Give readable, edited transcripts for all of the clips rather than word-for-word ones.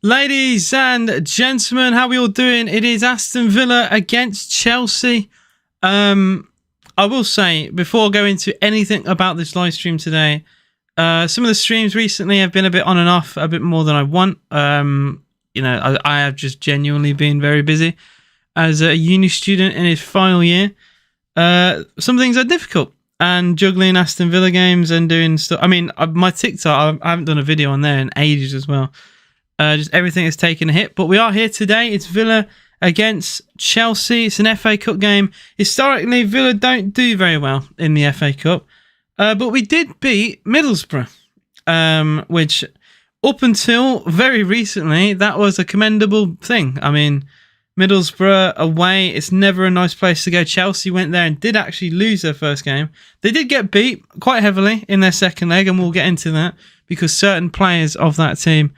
Ladies and gentlemen, how are we all doing? It is Aston Villa against Chelsea. I will say, before I go into anything about this live stream today, some of the streams recently have been a bit on and off, a bit more than I want. I have just genuinely been very busy as a uni student in his final year. Some things are difficult, and juggling Aston Villa games and doing stuff. I mean, my TikTok, I haven't done a video on there in ages as well. Just everything has taken a hit, but we are here today. It's Villa against Chelsea. It's an FA Cup game. Historically, Villa don't do very well in the FA Cup, but we did beat Middlesbrough, which up until very recently, that was a commendable thing. I mean, Middlesbrough away, it's never a nice place to go. Chelsea went there and did actually lose their first game. They did get beat quite heavily in their second leg, and we'll get into that because certain players of that team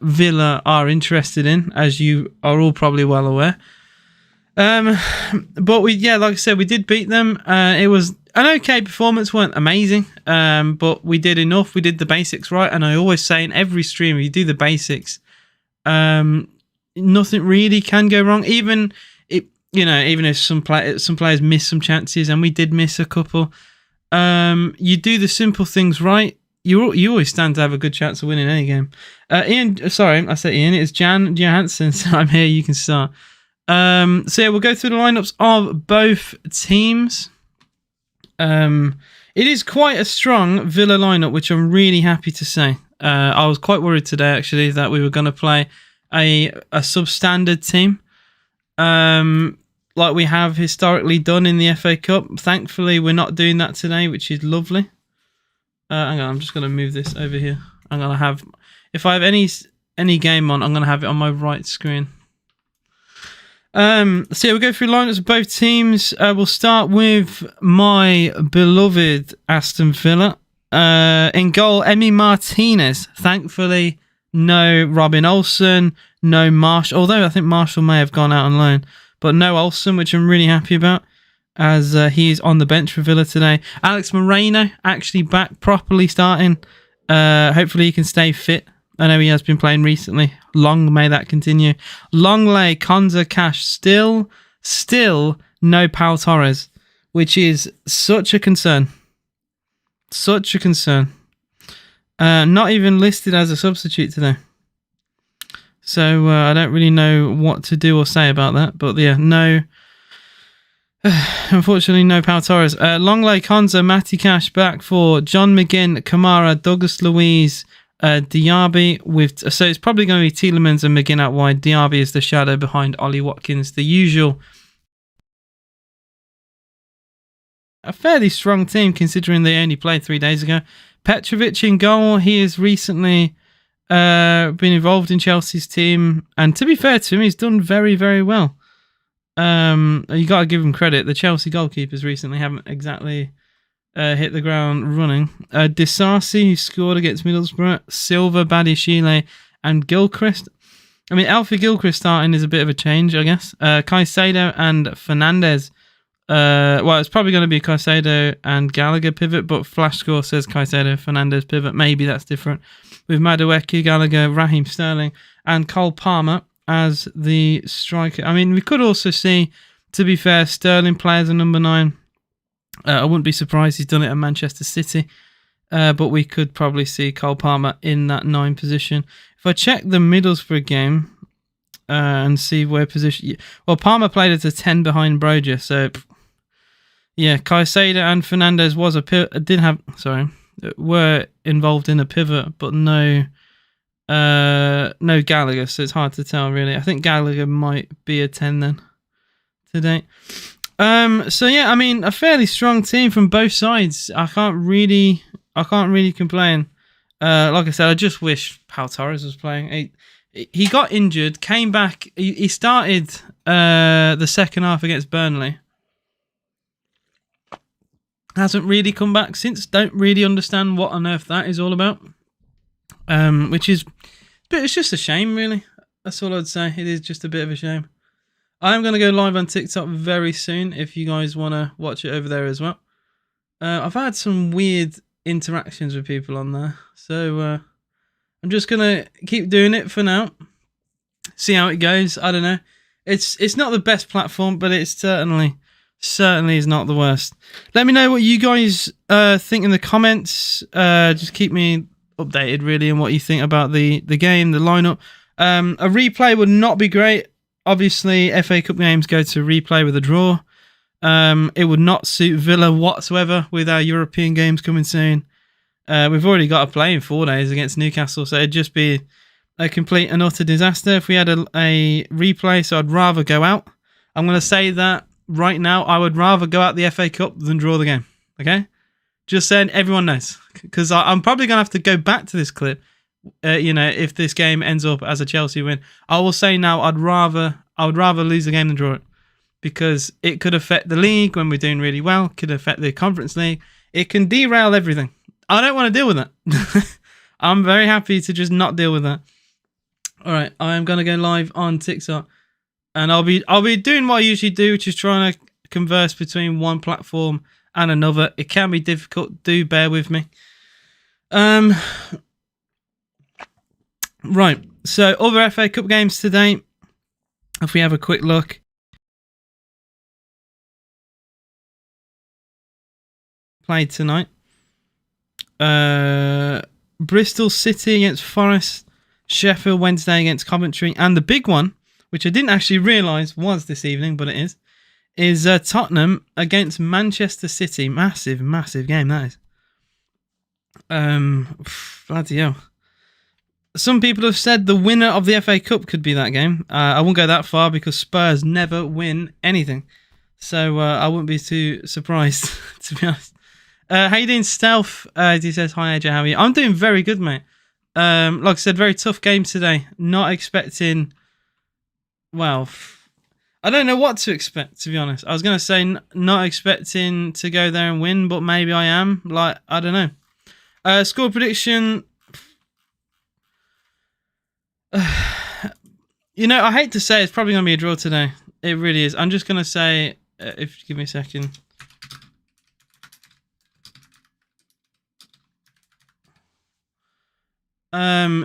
Villa are interested in, as you are all probably well aware. But like I said, we did beat them. It was an okay performance, weren't amazing, but we did enough. We did the basics right, and I always say in every stream, if you do the basics, nothing really can go wrong. Even if some players miss some chances, and we did miss a couple, you do the simple things right. You always stand to have a good chance of winning any game. Ian, sorry, I said Ian. It's Jan Johansson, so I'm here. You can start. We'll go through the lineups of both teams. It is quite a strong Villa lineup, which I'm really happy to say. I was quite worried today, actually, that we were going to play a substandard team, like we have historically done in the FA Cup. Thankfully, we're not doing that today, which is lovely. Hang on, I'm just going to move this over here. I'm going to have, if I have any game on, I'm going to have it on my right screen. We'll go through lineups of both teams. We'll start with my beloved Aston Villa. In goal, Emi Martinez. Thankfully, no Robin Olsen, no Marshall. Although I think Marshall may have gone out on loan, but no Olsen, which I'm really happy about, as he is on the bench for Villa today. Alex Moreno actually back properly starting. Hopefully he can stay fit. I know he has been playing recently. Long may that continue. Longley, Konza, Cash, still no Pau Torres, which is such a concern. Such a concern. Not even listed as a substitute today. So I don't really know what to do or say about that. But yeah, no. Unfortunately, no Pau Torres. Longley, Konza, Matty Cash back for John McGinn, Kamara, Douglas Luiz, Diaby. So it's probably going to be Tielemans and McGinn out wide. Diaby is the shadow behind Ollie Watkins. The usual. A fairly strong team considering they only played 3 days ago. Petrovic in goal. He has recently been involved in Chelsea's team. And to be fair to him, he's done very, very well. You got to give him credit. The Chelsea goalkeepers recently haven't exactly hit the ground running. Disasi, who scored against Middlesbrough, Silva, Badiashile, and Gilchrist. I mean, Alfie Gilchrist starting is a bit of a change, I guess. Caicedo and Fernandez. It's probably going to be Caicedo and Gallagher pivot, but Flash Score says Caicedo, Fernandez pivot. Maybe that's different. With Madueke, Gallagher, Raheem Sterling, and Cole Palmer as the striker. I mean, we could also see, to be fair, Sterling play as a number 9. I wouldn't be surprised he's done it at Manchester City. But we could probably see Cole Palmer in that 9 position. If I check the Middlesbrough game and see where position... Well, Palmer played as a 10 behind Broja. So, yeah, Caicedo and Fernandez were involved in a pivot, but no Gallagher, so it's hard to tell really. I think Gallagher might be a 10 then today. I mean, a fairly strong team from both sides. I can't really complain. Like I said, I just wish Pau Torres was playing. He got injured, came back. He started the second half against Burnley. Hasn't really come back since. Don't really understand what on earth that is all about. But it's just a shame, really. That's all I'd say. It is just a bit of a shame. I'm going to go live on TikTok very soon if you guys want to watch it over there as well. I've had some weird interactions with people on there. So I'm just gonna keep doing it for now. See how it goes. I don't know. It's not the best platform, but it's certainly is not the worst. Let me know what you guys think in the comments. Just keep me updated really on what you think about the game, the lineup. A replay would not be great. Obviously, FA Cup games go to replay with a draw. It would not suit Villa whatsoever with our European games coming soon. We've already got to play in 4 days against Newcastle, so it'd just be a complete and utter disaster if we had a replay. So I'd rather go out. I'm going to say that right now. I would rather go out the FA Cup than draw the game. Okay, just saying, everyone knows, because I'm probably going to have to go back to this clip. If this game ends up as a Chelsea win, I will say now I would rather lose the game than draw it, because it could affect the league when we're doing really well. Could affect the Conference League. It can derail everything. I don't want to deal with that. I'm very happy to just not deal with that. All right, I am gonna go live on TikTok, and I'll be doing what I usually do, which is trying to converse between one platform and another. It can be difficult. Do bear with me. Right. So other FA Cup games today. If we have a quick look. Played tonight. Bristol City against Forest. Sheffield Wednesday against Coventry. And the big one, which I didn't actually realise was this evening, but it is Tottenham against Manchester City. Massive, massive game, that is. Bloody hell. Some people have said the winner of the FA Cup could be that game. I won't go that far because Spurs never win anything. So I wouldn't be too surprised, to be honest. How you doing, Stealth? He says, hi, AJ, how are you? I'm doing very good, mate. Like I said, very tough game today. Not expecting... Well, I don't know what to expect, to be honest. I was going to say not expecting to go there and win, but maybe I am. Like, I don't know. Score prediction... I hate to say it's probably going to be a draw today. It really is. I'm just going to say, if you give me a second.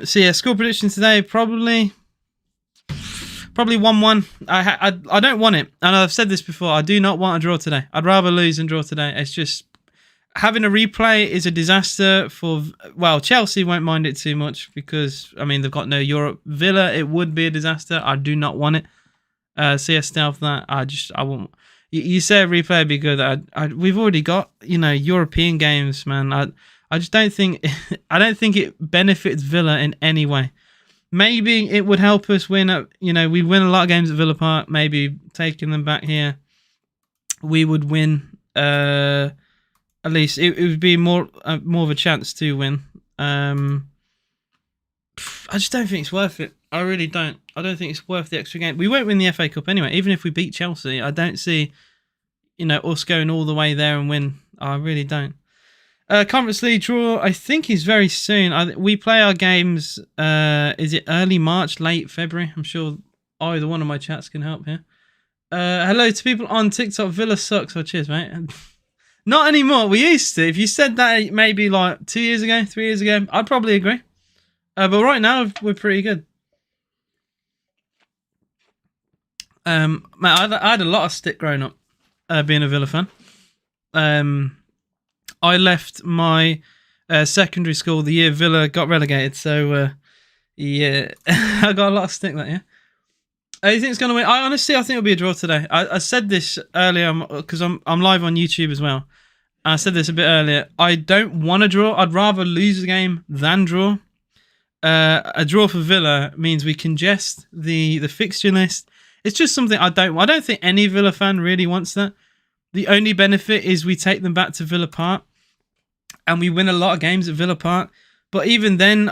So yeah, score prediction today, probably 1-1. I don't want it. And I've said this before. I do not want a draw today. I'd rather lose than draw today. It's just... Having a replay is a disaster for... Well, Chelsea won't mind it too much because, I mean, they've got no Europe. Villa, it would be a disaster. I do not want it. CS Stealth, that. I won't... You say a replay would be good. We've already got, European games, man. I just don't think... I don't think it benefits Villa in any way. Maybe it would help us win... we'd win a lot of games at Villa Park. Maybe taking them back here, we would win... At least it would be more of a chance to win. I just don't think it's worth it. I really don't. I don't think it's worth the extra game. We won't win the FA Cup anyway. Even if we beat Chelsea, I don't see, us going all the way there and win. I really don't. Conference League draw, I think, is very soon. We play our games. Is it early March, late February? I'm sure either one of my chats can help here. Hello to people on TikTok. Villa sucks. Oh, cheers, mate. Not anymore. We used to. If you said that maybe like 2 years ago, 3 years ago, I'd probably agree. But right now, we're pretty good. Mate, I had a lot of stick growing up, being a Villa fan. I left my secondary school the year Villa got relegated. So, yeah, I got a lot of stick that year. You think it's going to win? I think it'll be a draw today. I said this earlier because I'm live on YouTube as well. I said this a bit earlier. I don't want to draw. I'd rather lose the game than draw. A draw for Villa means we congest the fixture list. It's just something I don't think any Villa fan really wants that. The only benefit is we take them back to Villa Park and we win a lot of games at Villa Park. But even then,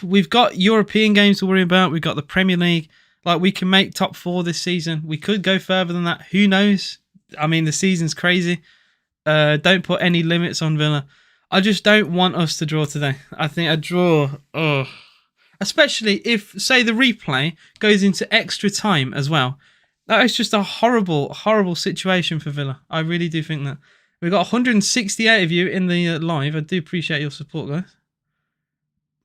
we've got European games to worry about. We've got the Premier League. Like, we can make top 4 this season. We could go further than that. Who knows? I mean, the season's crazy. Don't put any limits on Villa. I just don't want us to draw today. I think a draw... Especially if, say, the replay goes into extra time as well. That is just a horrible, horrible situation for Villa. I really do think that. We've got 168 of you in the live. I do appreciate your support, guys.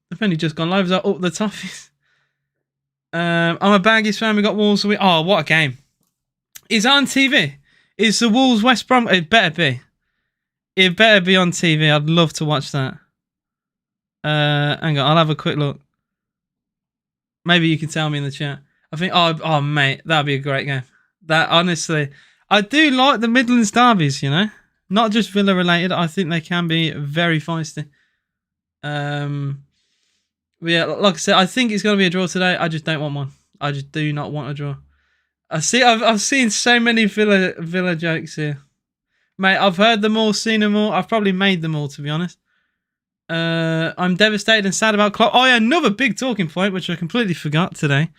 They've only just gone live. Is that up the toffees? I'm a Baggies fan. We got Wolves. Oh, what a game! Is that on TV? Is the Wolves West Brom? It better be. It better be on TV. I'd love to watch that. Hang on, I'll have a quick look. Maybe you can tell me in the chat. I think, oh, mate, that'd be a great game. That, honestly, I do like the Midlands derbies, you know? Not just Villa related. I think they can be very feisty. But yeah, like I said, I think it's going to be a draw today. I just don't want one. I just do not want a draw. I've seen so many Villa jokes here. Mate, I've heard them all, seen them all. I've probably made them all, to be honest. I'm devastated and sad about Klopp. Oh yeah, another big talking point, which I completely forgot today,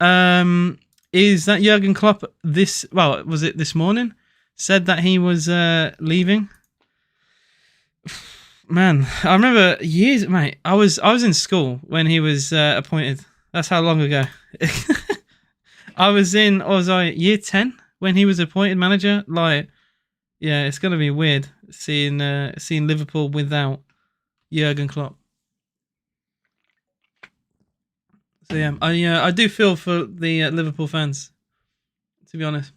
is that Jurgen Klopp was it this morning, said that he was leaving. Man, I remember years, mate. I was in school when he was appointed. That's how long ago. Was I year 10 when he was appointed manager? Like, yeah, it's gonna be weird seeing Liverpool without Jurgen Klopp. So yeah, I do feel for the Liverpool fans, to be honest.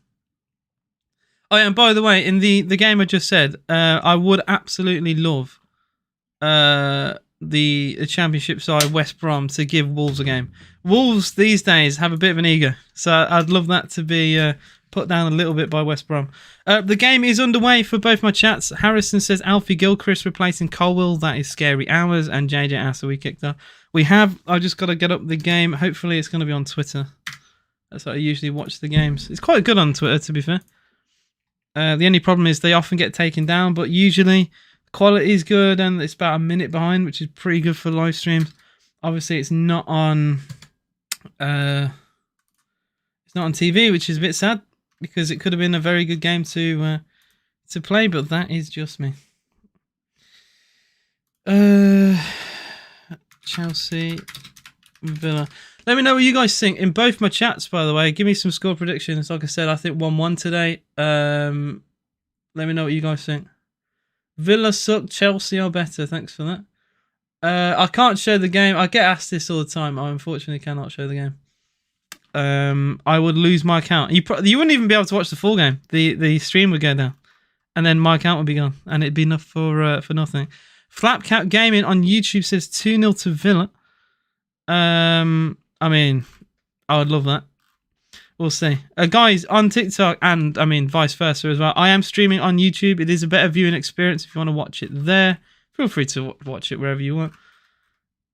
Oh yeah, and by the way, in the game I just said, I would absolutely love the Championship side West Brom to give Wolves a game. Wolves these days have a bit of an ego, so I'd love that to be put down a little bit by West Brom. The game is underway for both my chats. Harrison says Alfie Gilchrist replacing Colwell. That is scary hours. And JJ asks, are we kicked off? We have. I just got to get up the game. Hopefully it's going to be on Twitter. That's how I usually watch the games. It's quite good on Twitter, to be fair. The only problem is they often get taken down, but usually quality is good and it's about a minute behind, which is pretty good for live streams. Obviously it's not on TV, which is a bit sad, because it could have been a very good game to play, but that is just me. Chelsea, Villa. Let me know what you guys think in both my chats, by the way. Give me some score predictions. Like I said, I think 1-1 today. Let me know what you guys think. Villa suck, Chelsea are better. Thanks for that. I can't show the game. I get asked this all the time. I unfortunately cannot show the game. I would lose my account. You wouldn't even be able to watch the full game. The stream would go down, and then my account would be gone, and it'd be enough for nothing. Flapcat Gaming on YouTube says 2-0 to Villa. I mean, I would love that. We'll see. Guys, on TikTok and vice versa as well. I am streaming on YouTube. It is a better viewing experience if you want to watch it there. Feel free to watch it wherever you want.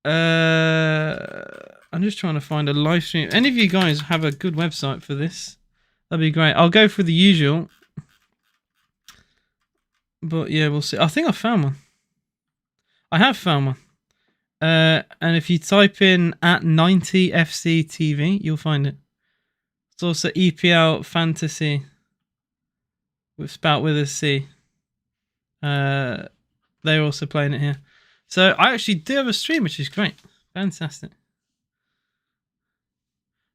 I'm just trying to find a live stream. Any of you guys have a good website for this? That'd be great. I'll go for the usual. But yeah, we'll see. I think I found one. I have found one. And if you type in at 90FC TV, you'll find it. It's also EPL Fantasy with Spout with a C. They're also playing it here. So I actually do have a stream, which is great. Fantastic.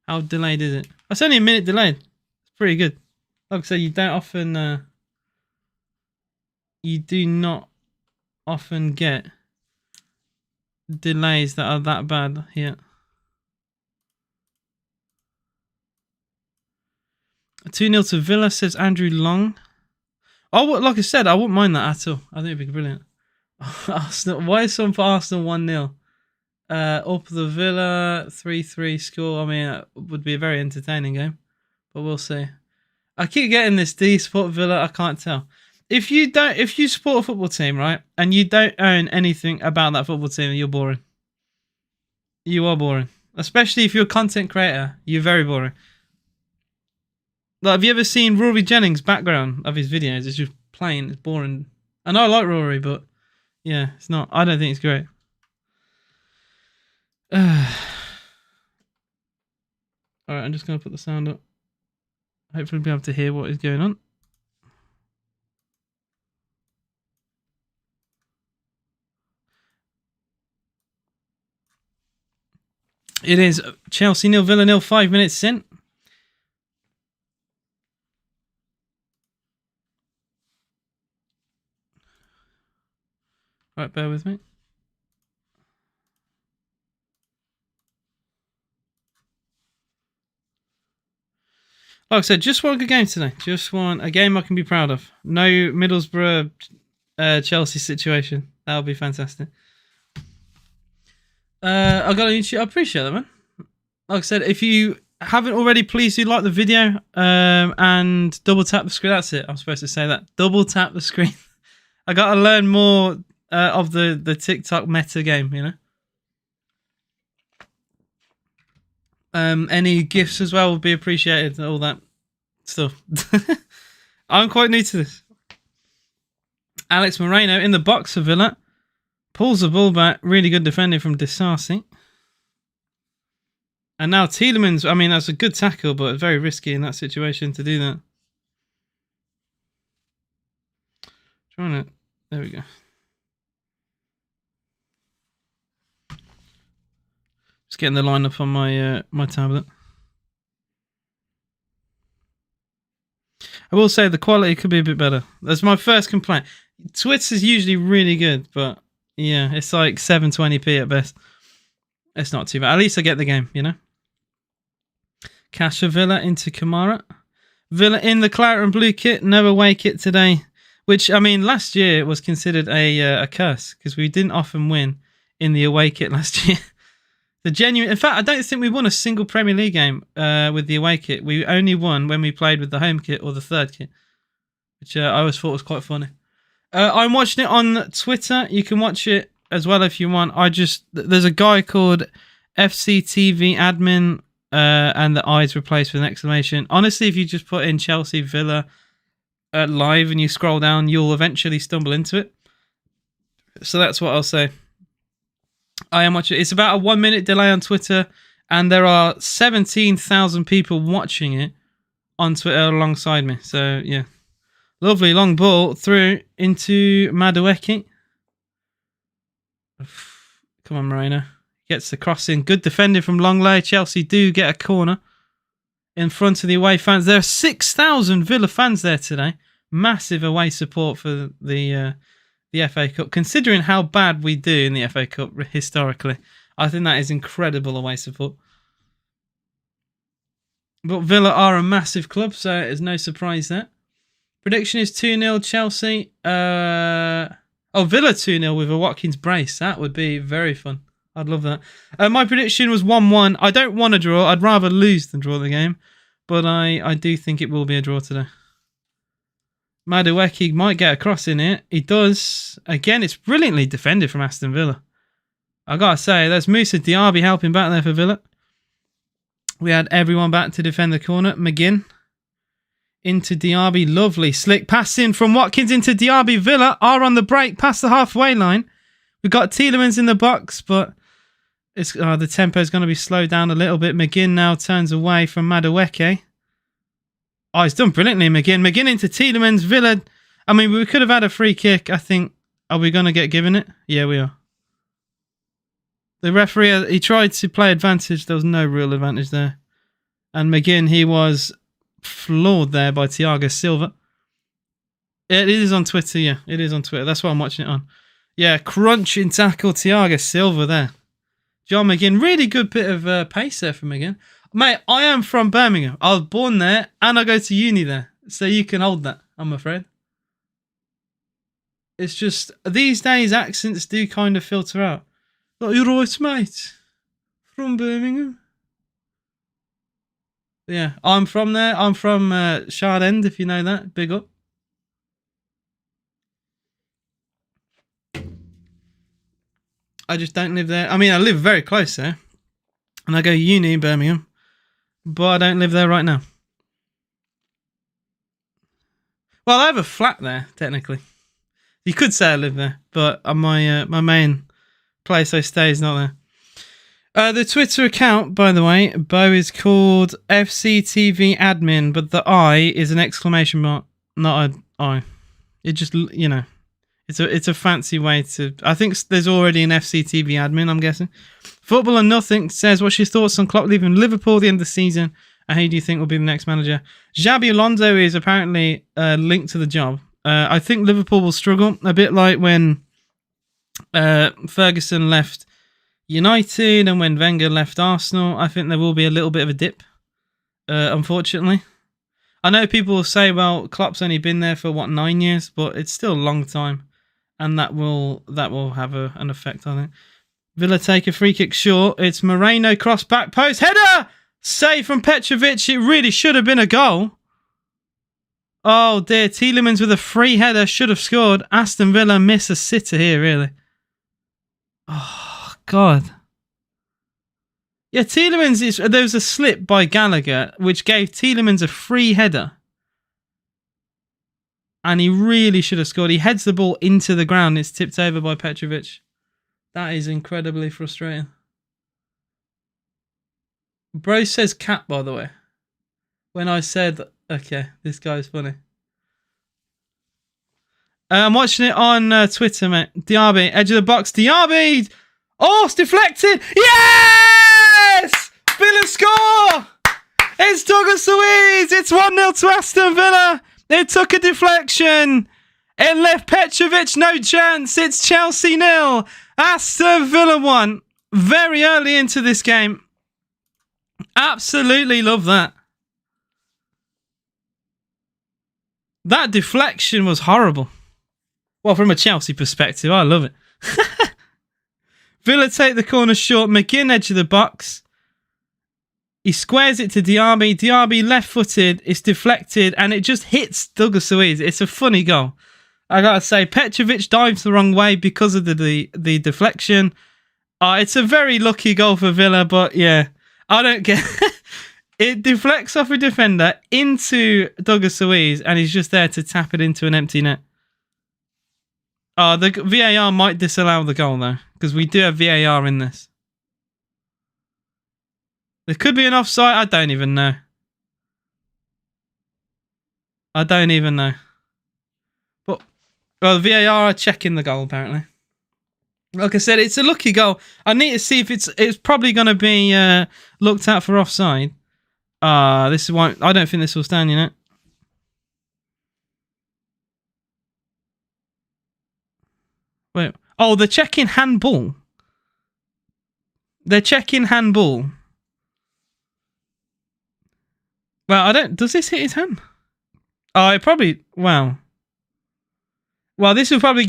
How delayed is it? It's only a minute delayed. It's pretty good. Like I said, you do not often get delays that are that bad here. 2-0 to Villa, says Andrew Long. Oh, like I said, I wouldn't mind that at all. I think it'd be brilliant. Arsenal. Why is someone for Arsenal 1-0? Up the Villa 3-3 score. I mean, it would be a very entertaining game, but we'll see. I keep getting this. Do you support Villa? I can't tell. If you support a football team, right, and you don't own anything about that football team, you're boring. You are boring. Especially if you're a content creator, you're very boring. Like, have you ever seen Rory Jennings' background of his videos? It's just plain, it's boring. I know I like Rory, but yeah, it's not. I don't think it's great. Alright, I'm just going to put the sound up. Hopefully we'll be able to hear what is going on. It is Chelsea 0, Villa 0, 5 minutes in. Right, bear with me. Like I said, just one good game today. Just one, a game I can be proud of. No Middlesbrough Chelsea situation. That would be fantastic. I got a YouTube. I appreciate that, man. Like I said, if you haven't already, please do like the video and double tap the screen. That's it. I'm supposed to say that. Double tap the screen. I got to learn more of the TikTok meta game, you know. Any gifts as well would be appreciated. All that stuff. I'm quite new to this. Alex Moreno in the box for Villa. Pulls the ball back. Really good defending from Disallowed. And now Tielemans. I mean, that's a good tackle, but very risky in that situation to do that. Trying to. There we go. Just getting the lineup on my my tablet. I will say the quality could be a bit better. That's my first complaint. Twitter's usually really good, but yeah, it's like 720p at best. It's not too bad. At least I get the game, you know. Cash for Villa into Kamara. Villa in the claret and blue kit, no away kit today. Which, I mean, last year was considered a curse because we didn't often win in the away kit last year. In fact, I don't think we won a single Premier League game with the away kit. We only won when we played with the home kit or the third kit, which I always thought was quite funny. I'm watching it on Twitter. You can watch it as well if you want. There's a guy called FCTV admin and the eyes replaced with an exclamation. Honestly, if you just put in Chelsea Villa live and you scroll down, you'll eventually stumble into it. So that's what I'll say. I am watching. It's about a 1 minute delay on Twitter, and there are 17,000 people watching it on Twitter alongside me. So yeah, lovely long ball through into Madueke. Come on, Moreno gets the cross in. Good defending from Longley. Chelsea do get a corner in front of the away fans. There are 6,000 Villa fans there today. Massive away support for the FA Cup. Considering how bad we do in the FA Cup historically, I think that is incredible away support. But Villa are a massive club, so there's no surprise there. Prediction is 2-0 Chelsea. Villa 2-0 with a Watkins brace. That would be very fun. I'd love that. My prediction was 1-1. I don't want to draw. I'd rather lose than draw the game. But I do think it will be a draw today. Madueke might get a cross in it. He does. Again, it's brilliantly defended from Aston Villa. I gotta say, there's Moussa Diaby helping back there for Villa. We had everyone back to defend the corner. McGinn into Diaby. Lovely. Slick passing from Watkins into Diaby. Villa are on the break past the halfway line. We've got Tielemans in the box, but the tempo is going to be slowed down a little bit. McGinn now turns away from Madueke. Oh, he's done brilliantly, McGinn. McGinn into Tielemans. Villa. I mean, we could have had a free kick, I think. Are we going to get given it? Yeah, we are. The referee, he tried to play advantage. There was no real advantage there. And McGinn, he was floored there by Thiago Silva. It is on Twitter, yeah. It is on Twitter. That's why I'm watching it on. Yeah, crunching tackle Thiago Silva there. John McGinn, really good bit of pace there from McGinn. Mate, I am from Birmingham. I was born there and I go to uni there. So you can hold that, I'm afraid. It's just, these days accents do kind of filter out. Like, you're right, mate. From Birmingham. Yeah, I'm from there. I'm from Shard End, if you know that. Big up. I just don't live there. I mean, I live very close there. And I go uni in Birmingham. But I don't live there right now. Well, I have a flat there, technically. You could say I live there. But my main place I stay is not there. The Twitter account, by the way, Bo, is called FCTV admin. But the I is an exclamation mark, not an I. It just, you know. It's a fancy way to... I think there's already an FCTV admin, I'm guessing. Football and Nothing says, what's your thoughts on Klopp leaving Liverpool at the end of the season? And who do you think will be the next manager? Xabi Alonso is apparently linked to the job. I think Liverpool will struggle. A bit like when Ferguson left United and when Wenger left Arsenal. I think there will be a little bit of a dip, unfortunately. I know people will say, well, Klopp's only been there for, what, 9 years? But it's still a long time. And that will have an effect, I think. Villa take a free kick short. It's Moreno cross back post. Header! Save from Petrovic. It really should have been a goal. Oh dear. Tielemans with a free header. Should have scored. Aston Villa miss a sitter here, really. Oh, God. Yeah, Tielemans, there was a slip by Gallagher, which gave Tielemans a free header. And he really should have scored. He heads the ball into the ground. It's tipped over by Petrovic. That is incredibly frustrating. Bro says cat, by the way. When I said, okay, this guy's funny. I'm watching it on Twitter, mate. Diaby, edge of the box. Diaby! Oh, it's deflected! Yes! Villa score! It's Douglas Luiz! It's 1-0 to Aston Villa! It took a deflection! It left Petrovic no chance! It's Chelsea 0! Aston Villa 1. Very early into this game. Absolutely love that. That deflection was horrible. Well, from a Chelsea perspective, I love it. Villa take the corner short. McGinn edge of the box. He squares it to Diaby. Diaby left-footed. It's deflected, and it just hits Douglas Luiz. It's a funny goal. I gotta say, Petrovic dives the wrong way because of the deflection. It's a very lucky goal for Villa, but yeah, I don't get it. Deflects off a defender into Douglas Luiz, and he's just there to tap it into an empty net. The VAR might disallow the goal though, because we do have VAR in this. There could be an offside. I don't even know. But well, the VAR are checking the goal apparently. Like I said, it's a lucky goal. I need to see if it's probably going to be looked at for offside. This won't. I don't think this will stand, you know. Wait. Oh, they're checking handball. Well, I don't. Does this hit his hand? Oh, it probably. Wow. Well, this will probably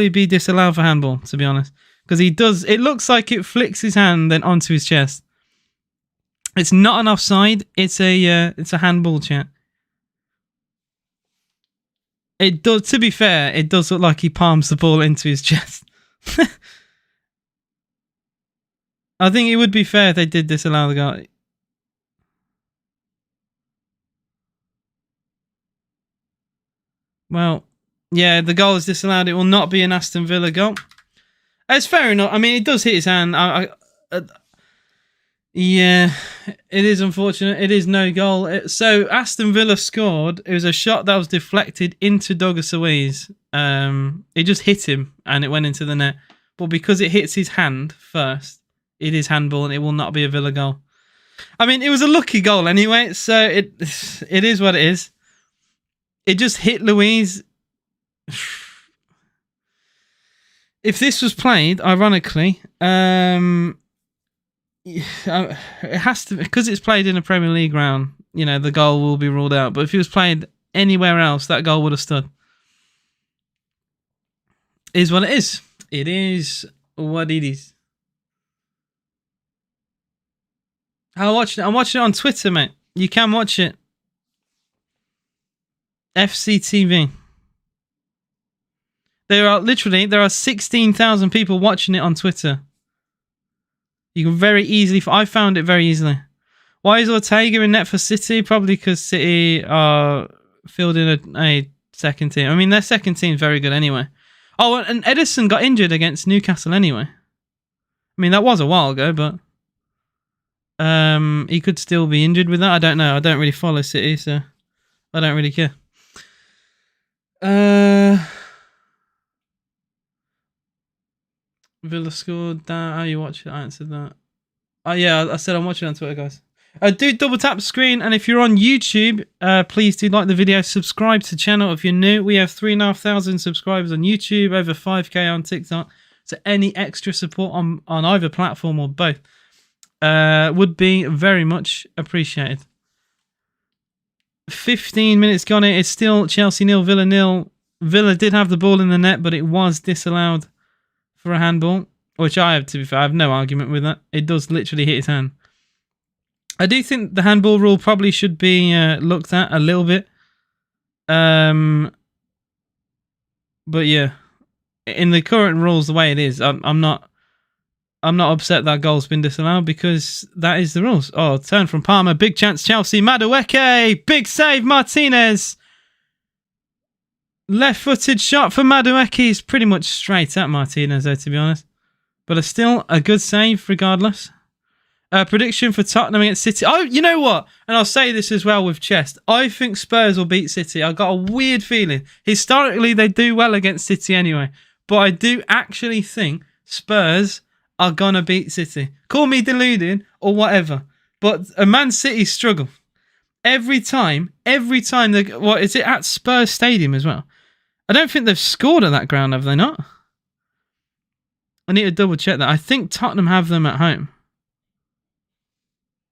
be disallowed for handball, to be honest, because he does. It looks like it flicks his hand then onto his chest. It's not an offside. It's a handball, chat. It does. To be fair, it does look like he palms the ball into his chest. I think it would be fair if they did disallow the goal. Well, yeah, the goal is disallowed. It will not be an Aston Villa goal. It's fair enough. I mean, it does hit his hand. Yeah, it is unfortunate. It is no goal. So Aston Villa scored. It was a shot that was deflected into Douglas Luiz. It just hit him and it went into the net. But because it hits his hand first, it is handball and it will not be a Villa goal. I mean, it was a lucky goal anyway, so it is what it is. It just hit Luiz. If this was played, ironically, it has to, because it's played in a Premier League round, you know, the goal will be ruled out. But if it was played anywhere else, that goal would have stood. It is what it is. It is what it is. I'm watching it on Twitter, mate. You can watch it. FCTV. There are 16,000 people watching it on Twitter. You can very easily. I found it very easily. Why is Ortega in net for City? Probably because City are fielding a second team. I mean, their second team is very good anyway. Oh, and Edison got injured against Newcastle anyway. I mean, that was a while ago, but he could still be injured with that. I don't know. I don't really follow City, so I don't really care. Villa scored. That how you watch it? I answered that. Oh yeah, I said I'm watching on Twitter, guys. Do double tap the screen, and if you're on YouTube, please do like the video. Subscribe to the channel if you're new. We have 3,500 subscribers on YouTube, over 5k on TikTok. So any extra support on either platform or both would be very much appreciated. 15 minutes gone. It's still Chelsea 0, Villa 0. Villa did have the ball in the net, but it was disallowed for a handball, which I have, to be fair, I have no argument with that. It does literally hit his hand. I do think the handball rule probably should be looked at a little bit. But yeah, in the current rules, the way it is, I'm not upset that goal's been disallowed because that is the rules. Oh, turn from Palmer, big chance Chelsea, Madueke, big save Martinez. Left-footed shot for Madueke is pretty much straight at Martinez, though, to be honest. But it's still a good save, regardless. Prediction for Tottenham against City. Oh, you know what? And I'll say this as well with chest. I think Spurs will beat City. I've got a weird feeling. Historically, they do well against City anyway. But I do actually think Spurs are going to beat City. Call me deluded or whatever. But a Man City struggle. Every time they... What, is it at Spurs Stadium as well? I don't think they've scored at that ground, have they not? I need to double check that. I think Tottenham have them at home.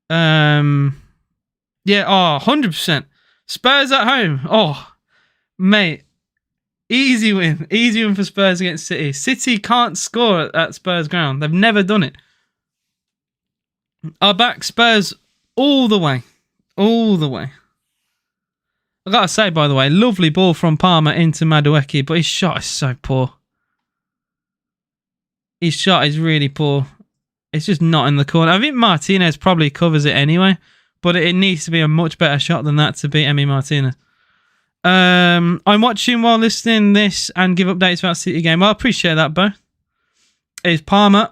Yeah, 100%. Spurs at home. Oh, mate. Easy win. Easy win for Spurs against City. City can't score at Spurs ground. They've never done it. I'll back Spurs all the way. All the way. I gotta say, by the way, lovely ball from Palmer into Madueke, but his shot is so poor. His shot is really poor. It's just not in the corner. I think Martinez probably covers it anyway, but it needs to be a much better shot than that to beat Emi Martinez. I'm watching while listening this and give updates about City game. Well, I appreciate that, Bo. It's Palmer.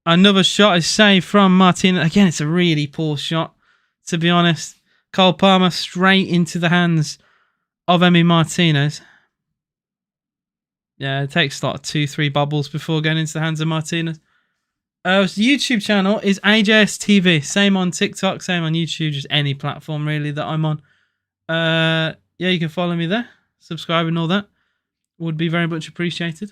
Another shot is saved from Martinez. Again, it's a really poor shot, to be honest. Cole Palmer straight into the hands of Emi Martinez. Yeah, it takes like 2-3 bubbles before going into the hands of Martinez. The YouTube channel is AJS TV. Same on TikTok, same on YouTube, just any platform really that I'm on. Yeah, you can follow me there. Subscribe and all that. Would be very much appreciated.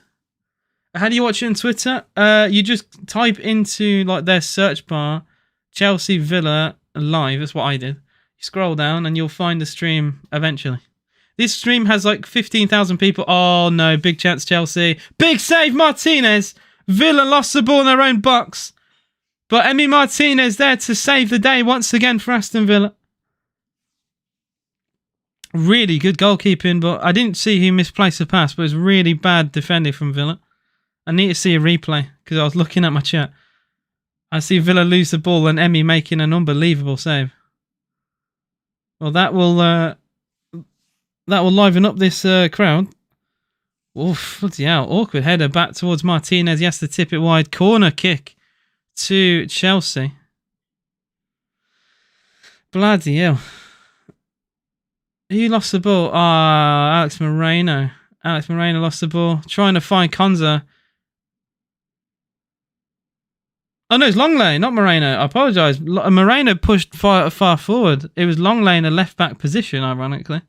How do you watch it on Twitter? You just type into like their search bar, Chelsea Villa live. That's what I did. You scroll down and you'll find the stream eventually. This stream has like 15,000 people. Oh no, big chance Chelsea. Big save Martinez. Villa lost the ball in their own box. But Emi Martinez there to save the day once again for Aston Villa. Really good goalkeeping, but I didn't see who misplaced the pass, but it was really bad defending from Villa. I need to see a replay because I was looking at my chat. I see Villa lose the ball and Emi making an unbelievable save. Well, that will liven up this crowd. Oof, bloody hell. Awkward header back towards Martinez. He has to tip it wide. Corner kick to Chelsea. Bloody hell. Who lost the ball? Alex Moreno. Alex Moreno lost the ball. Trying to find Konza. Oh no, it's Longley, not Moreno. I apologise. Moreno pushed far forward. It was Longley in a left back position, ironically.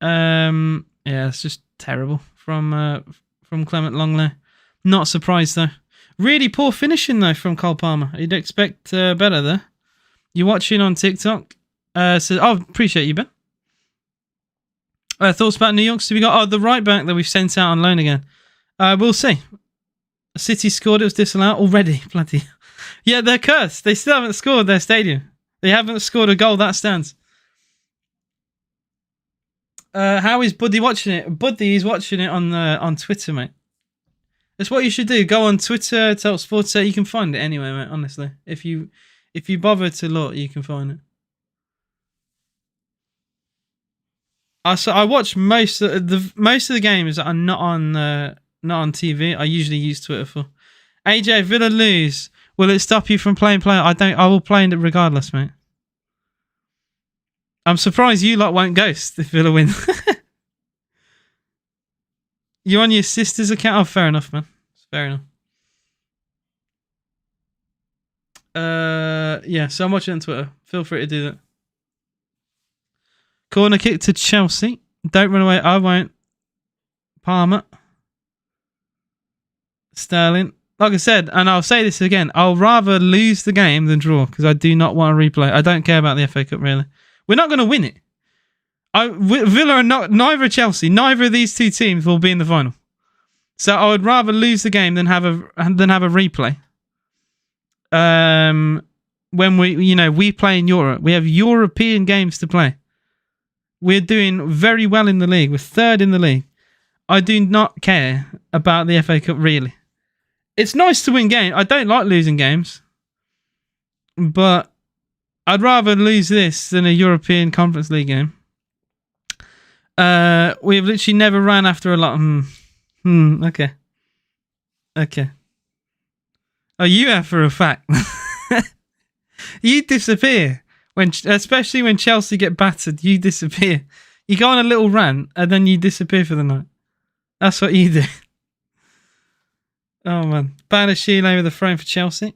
Yeah, it's just terrible from Clement Longley. Not surprised though. Really poor finishing though from Cole Palmer. You'd expect better there. You're watching on TikTok. Appreciate you, Ben. Thoughts about new youngster we got? Oh, the right back that we've sent out on loan again. We'll see. City scored. It was disallowed already. Bloody. Yeah, they're cursed. They still haven't scored their stadium. They haven't scored a goal. That stands. How is Buddy watching it? Buddy is watching it on Twitter, mate. That's what you should do. Go on Twitter, Tell Sports. You can find it anyway, mate. Honestly, if you bother to look, you can find it. I watch most of the games that are not on TV. I usually use Twitter for. AJ, Villa lose. Will it stop you from playing? I will play it regardless, mate. I'm surprised you lot won't ghost if Villa win. You're on your sister's account? Oh, fair enough, man. Fair enough. Yeah, so I'm watching on Twitter. Feel free to do that. Corner kick to Chelsea. Don't run away. I won't. Palmer. Sterling. Like I said, and I'll say this again, I'll rather lose the game than draw because I do not want to replay. I don't care about the FA Cup, really. We're not going to win it. Villa are not, neither are Chelsea. Neither of these two teams will be in the final. So I would rather lose the game than have a replay. When we play in Europe, we have European games to play. We're doing very well in the league. We're third in the league. I do not care about the FA Cup, really. It's nice to win games. I don't like losing games. But I'd rather lose this than a European Conference League game. We've literally never ran after a lot. Okay. Oh, you have for a fact. You disappear. Especially when Chelsea get battered, you disappear. You go on a little rant and then you disappear for the night. That's what you do. Oh man. Banashile with a frame for Chelsea.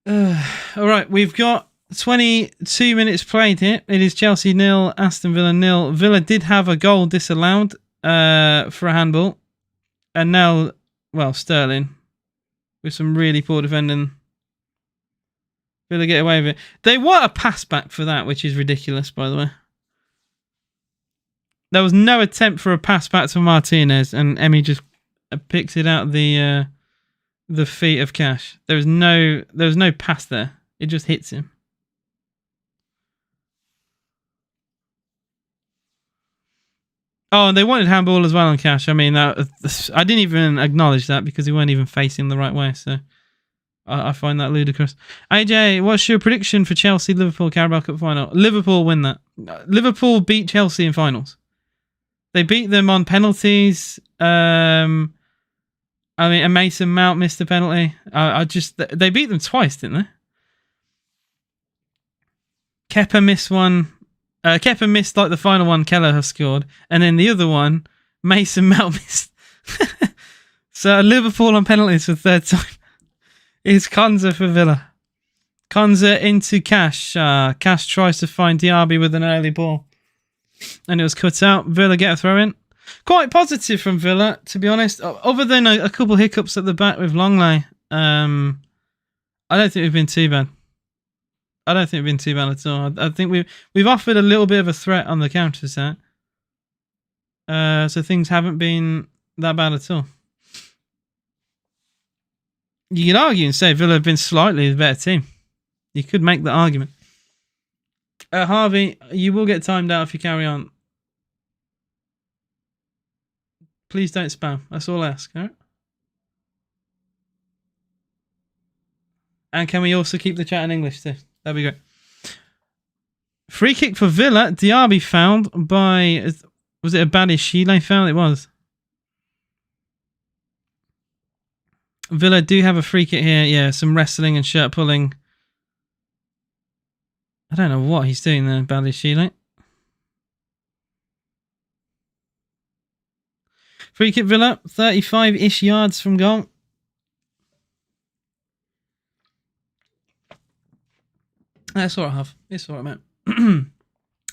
Alright, we've got 22 minutes played here. It is Chelsea 0, Aston Villa 0. Villa did have a goal disallowed for a handball. And now, Sterling with some really poor defending. Villa get away with it. They want a pass back for that, which is ridiculous, by the way. There was no attempt for a pass back to Martinez, and Emi just picks it out the feet of Cash. There was no pass there. It just hits him. Oh, and they wanted handball as well on Cash. I mean, I didn't even acknowledge that because he weren't even facing the right way. So I find that ludicrous. AJ, what's your prediction for Chelsea-Liverpool Carabao Cup final? Liverpool win that. Liverpool beat Chelsea in finals. They beat them on penalties. I mean, a Mason Mount missed a penalty. They beat them twice, didn't they? Kepa missed one. Kepa missed like the final one Keller has scored. And then the other one, Mason Mount missed. So Liverpool on penalties for the third time. It's Konza for Villa. Konza into Cash. Cash tries to find Diaby with an early ball. And it was cut out. Villa get a throw in. Quite positive from Villa, to be honest. Other than a couple hiccups at the back with Longley, I don't think we've been too bad. At all. I think we've offered a little bit of a threat on the counter attack. So things haven't been that bad at all. You could argue and say Villa have been slightly the better team. You could make the argument. Harvey, you will get timed out if you carry on. Please don't spam. That's all I ask. All right? And can we also keep the chat in English too? That'd be great. Free kick for Villa. Diaby found by... Was it a Banashile foul? It was. Villa do have a free kick here. Yeah, some wrestling and shirt pulling. I don't know what he's doing there, Banashile. Free kick Villa. 35-ish yards from goal. That's all I have. It's all right, mate.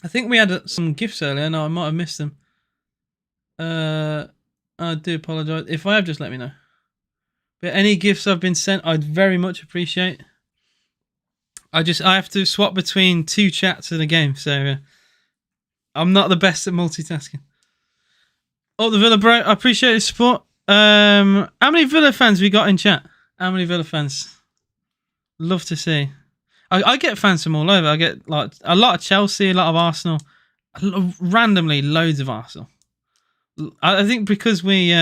I think we had some gifts earlier. No, I might have missed them. I do apologise. If I have, just let me know. But any gifts I've been sent, I'd very much appreciate. I have to swap between two chats in a game, so I'm not the best at multitasking. Oh, the Villa bro, I appreciate your support. How many Villa fans we got in chat? How many Villa fans? Love to see. I get fans from all over. I get like a lot of Chelsea, a lot of Arsenal, randomly loads of Arsenal. I think because we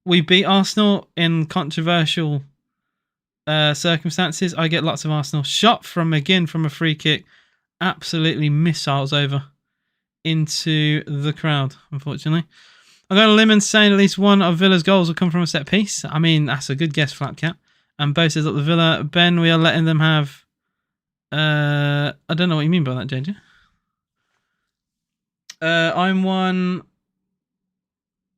beat Arsenal in controversial circumstances, I get lots of Arsenal. Shot from McGinn from a free kick, absolutely missiles over into the crowd. Unfortunately, I'm going to limit saying at least one of Villa's goals will come from a set piece. I mean, that's a good guess, Flatcat. And Bo says, "Look, the Villa Ben, we are letting them have." I don't know what you mean by that, JJ. I'm one,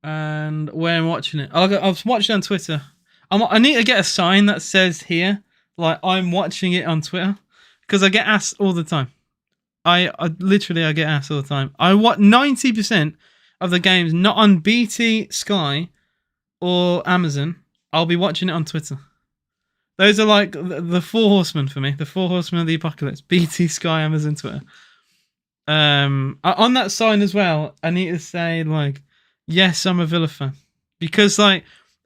and where I'm watching it. I was watching it on Twitter. I need to get a sign that says here, like I'm watching it on Twitter, because I get asked all the time. I get asked all the time. I watch 90% of the games not on BT, Sky, or Amazon. I'll be watching it on Twitter. Those are like the four horsemen for me. The four horsemen of the apocalypse. BT, Sky, Amazon, Twitter. On that sign as well, I need to say, like, yes, I'm a Villa fan. Because, like,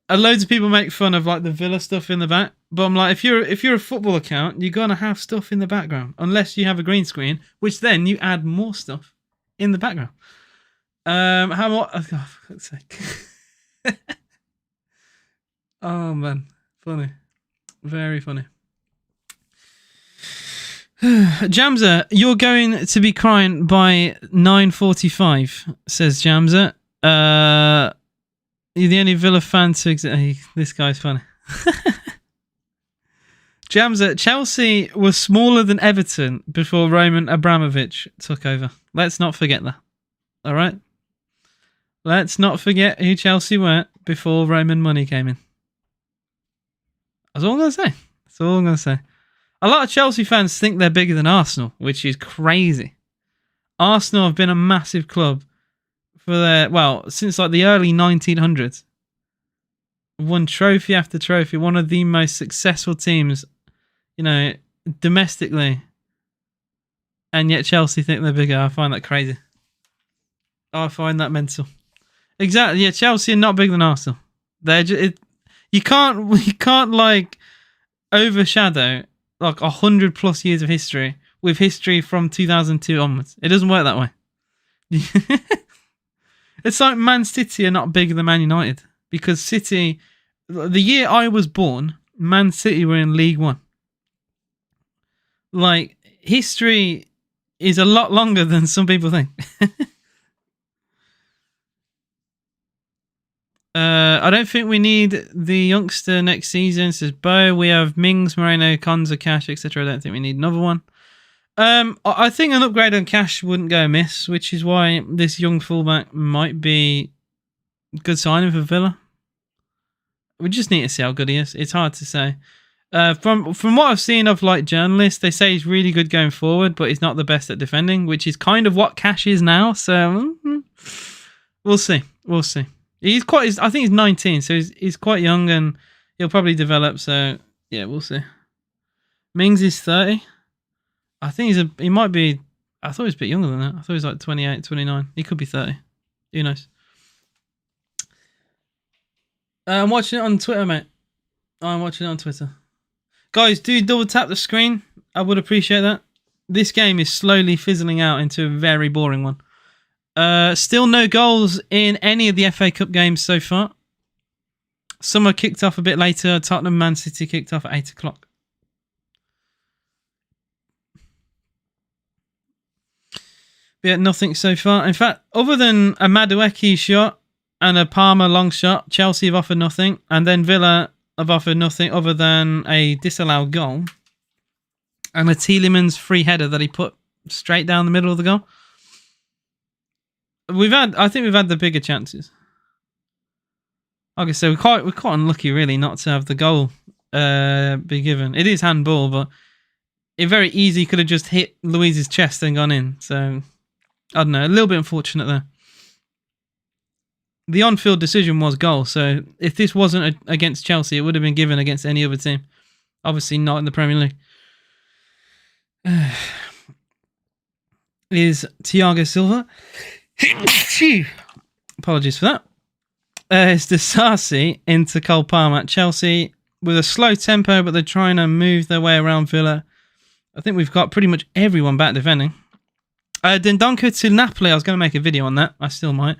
loads of people make fun of, like, the Villa stuff in the back. But I'm like, if you're a football account, you're going to have stuff in the background. Unless you have a green screen, which then you add more stuff in the background. How much? Oh, for God's sake. Oh, man. Funny. Very funny. Jamza, you're going to be crying by 9:45, says Jamza. You're the only Villa fan to exist. Hey, this guy's funny. Jamza, Chelsea was smaller than Everton before Roman Abramovich took over. Let's not forget that. All right? Let's not forget who Chelsea were before Roman money came in. That's all I'm going to say. That's all I'm going to say. A lot of Chelsea fans think they're bigger than Arsenal, which is crazy. Arsenal have been a massive club for since like the early 1900s. Won trophy after trophy. One of the most successful teams, domestically. And yet Chelsea think they're bigger. I find that crazy. I find that mental. Exactly. Yeah, Chelsea are not bigger than Arsenal. They're just, you can't like overshadow like 100+ years of history with history from 2002 onwards. It doesn't work that way. It's like Man City are not bigger than Man United because City, the year I was born, Man City were in League One. Like, history is a lot longer than some people think. I don't think we need the youngster next season, says Bo. We have Mings, Moreno, Konza, Cash, etc. I don't think we need another one. I think an upgrade on Cash wouldn't go amiss, which is why this young fullback might be a good signing for Villa. We just need to see how good he is. It's hard to say. From what I've seen of like journalists, they say he's really good going forward, but he's not the best at defending, which is kind of what Cash is now. So we'll see. We'll see. I think he's 19, so he's quite young and he'll probably develop. So yeah, we'll see. Mings is 30. I think he might be. I thought he was a bit younger than that. I thought he was like 28, 29. He could be 30. Who knows? I'm watching it on Twitter, mate. I'm watching it on Twitter. Guys, do double tap the screen. I would appreciate that. This game is slowly fizzling out into a very boring one. Still no goals in any of the FA Cup games so far. Some are kicked off a bit later. Tottenham, Man City kicked off at 8 o'clock. But yeah, nothing so far. In fact, other than a Madueke shot and a Palmer long shot, Chelsea have offered nothing. And then Villa have offered nothing other than a disallowed goal. And a Tielemans free header that he put straight down the middle of the goal. I think we've had the bigger chances. Okay, so we're quite unlucky, really, not to have the goal be given. It is handball, but it very easily could have just hit Luiz's chest and gone in. So, I don't know, a little bit unfortunate there. The on-field decision was goal, so if this wasn't against Chelsea, it would have been given against any other team. Obviously not in the Premier League. Is Thiago Silva. Apologies for that. It's Disasi into Cole Palmer at Chelsea with a slow tempo, but they're trying to move their way around Villa. I think we've got pretty much everyone back defending. Dendoncker to Napoli. I was going to make a video on that. I still might.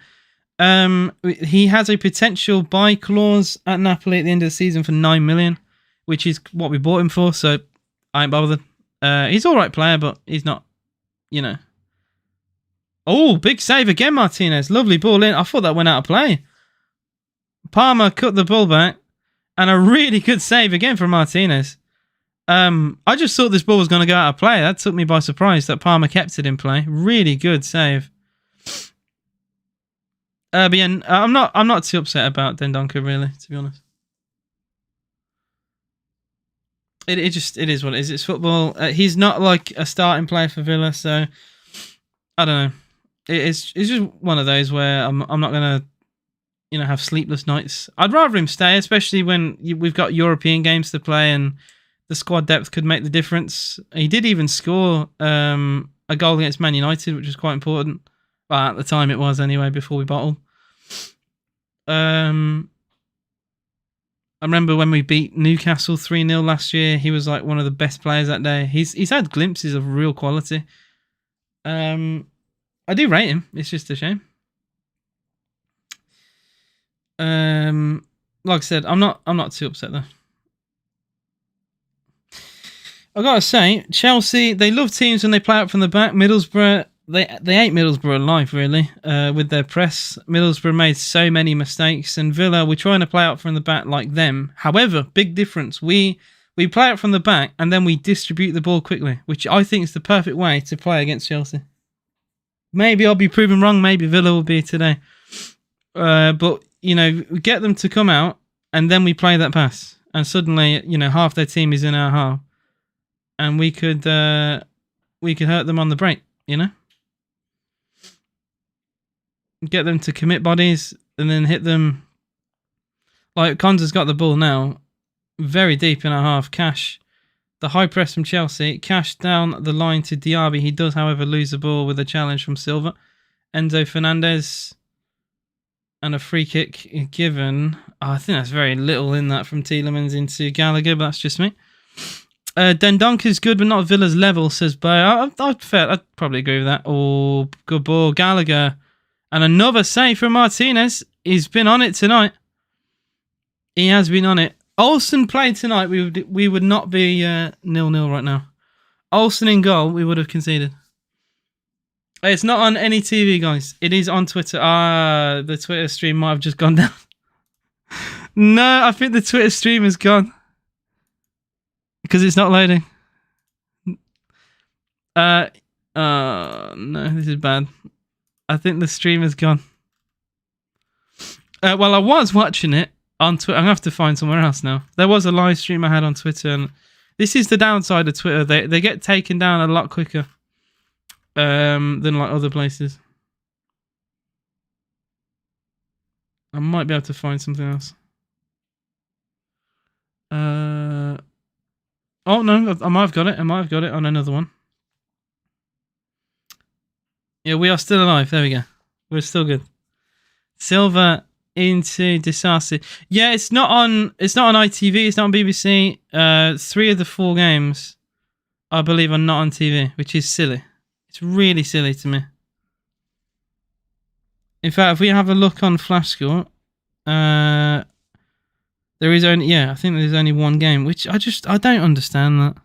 He has a potential buy clause at Napoli at the end of the season for 9 million, which is what we bought him for, so I ain't bothered. He's all right player, but he's not, Oh, big save again, Martinez. Lovely ball in. I thought that went out of play. Palmer cut the ball back, and a really good save again from Martinez. I just thought this ball was going to go out of play. That took me by surprise that Palmer kept it in play. Really good save. But yeah, I'm not too upset about Dendoncker, really, to be honest. It is what it is. It's football. He's not like a starting player for Villa, so I don't know. It's just one of those where I'm not gonna have sleepless nights. I'd rather him stay, especially when we've got European games to play and the squad depth could make the difference. He did even score a goal against Man United, which was quite important. Well, at the time it was anyway, before we bottled. I remember when we beat Newcastle 3-0 last year, he was like one of the best players that day. He's had glimpses of real quality. I do rate him. It's just a shame. Like I said, I'm not too upset though. I gotta say, Chelsea, they love teams when they play out from the back. Middlesbrough, they ate Middlesbrough alive, really, with their press. Middlesbrough made so many mistakes, and Villa, we're trying to play out from the back like them. However, big difference. We play out from the back, and then we distribute the ball quickly, which I think is the perfect way to play against Chelsea. Maybe I'll be proven wrong. Maybe Villa will be today. But, we get them to come out, and then we play that pass. And suddenly, half their team is in our half. And we could hurt them on the break, Get them to commit bodies and then hit them. Like, Konza's got the ball now. Very deep in our half. Cash. The high press from Chelsea. Cash down the line to Diaby. He does, however, lose the ball with a challenge from Silva. Enzo Fernandez. And a free kick given. I think that's very little in that from Tielemans into Gallagher, but that's just me. Dendonka's good, but not Villa's level, says Bo. I'd probably agree with that. Oh, good ball. Gallagher. And another save from Martinez. He's been on it tonight. He has been on it. Olsen played tonight. We would not be 0-0 right now. Olsen in goal, we would have conceded. It's not on any TV, guys. It is on Twitter. The Twitter stream might have just gone down. No, I think the Twitter stream is gone. Because it's not loading. No, this is bad. I think the stream is gone. Well, I was watching it on Twitter. I'm going to have to find somewhere else now. There was a live stream I had on Twitter. And this is the downside of Twitter. They get taken down a lot quicker than like other places. I might be able to find something else. Oh, no, I might have got it. I might have got it on another one. Yeah, we are still alive. There we go. We're still good. Silva into Disasi. Yeah, it's not on ITV. It's not on BBC. 3 of the 4 games, I believe, are not on TV, which is silly. It's really silly to me. In fact, if we have a look on Flash Score, there is only, I think there's only 1 game, which I don't understand that.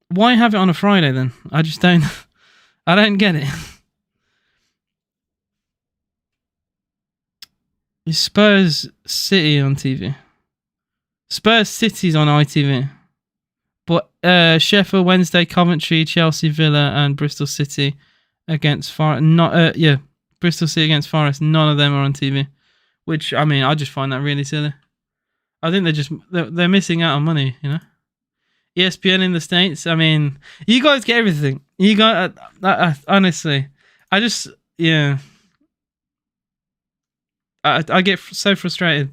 Why have it on a Friday then? I don't get it. Is Spurs City on TV? Spurs City's on ITV. But Sheffield Wednesday, Coventry, Chelsea, Villa, and Bristol City against Forest. Bristol City against Forest. None of them are on TV. Which, I mean, I just find that really silly. I think they're missing out on money, ESPN in the States. I mean, you guys get everything. You got honestly, I get so frustrated.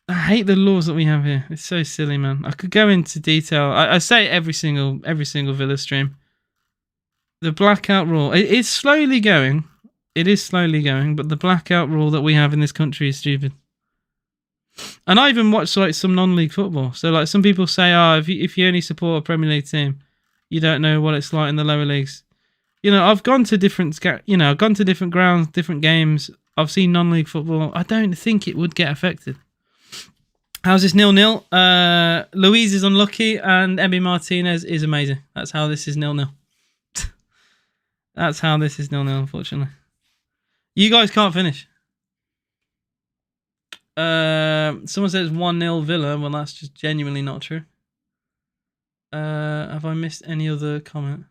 I hate the laws that we have here. It's so silly, man. I could go into detail. I say every single Villa stream. The blackout rule. It's slowly going. It is slowly going, but the blackout rule that we have in this country is stupid. And I even watch like some non-league football. So like some people say, if you only support a Premier League team, you don't know what it's like in the lower leagues. I've gone to different grounds, different games. I've seen non-league football. I don't think it would get affected. How's this 0-0? Luiz is unlucky and Emi Martinez is amazing. That's how this is 0-0. That's how this is 0-0, unfortunately. You guys can't finish. Someone says 1-0 Villa. Well, that's just genuinely not true. Have I missed any other comment?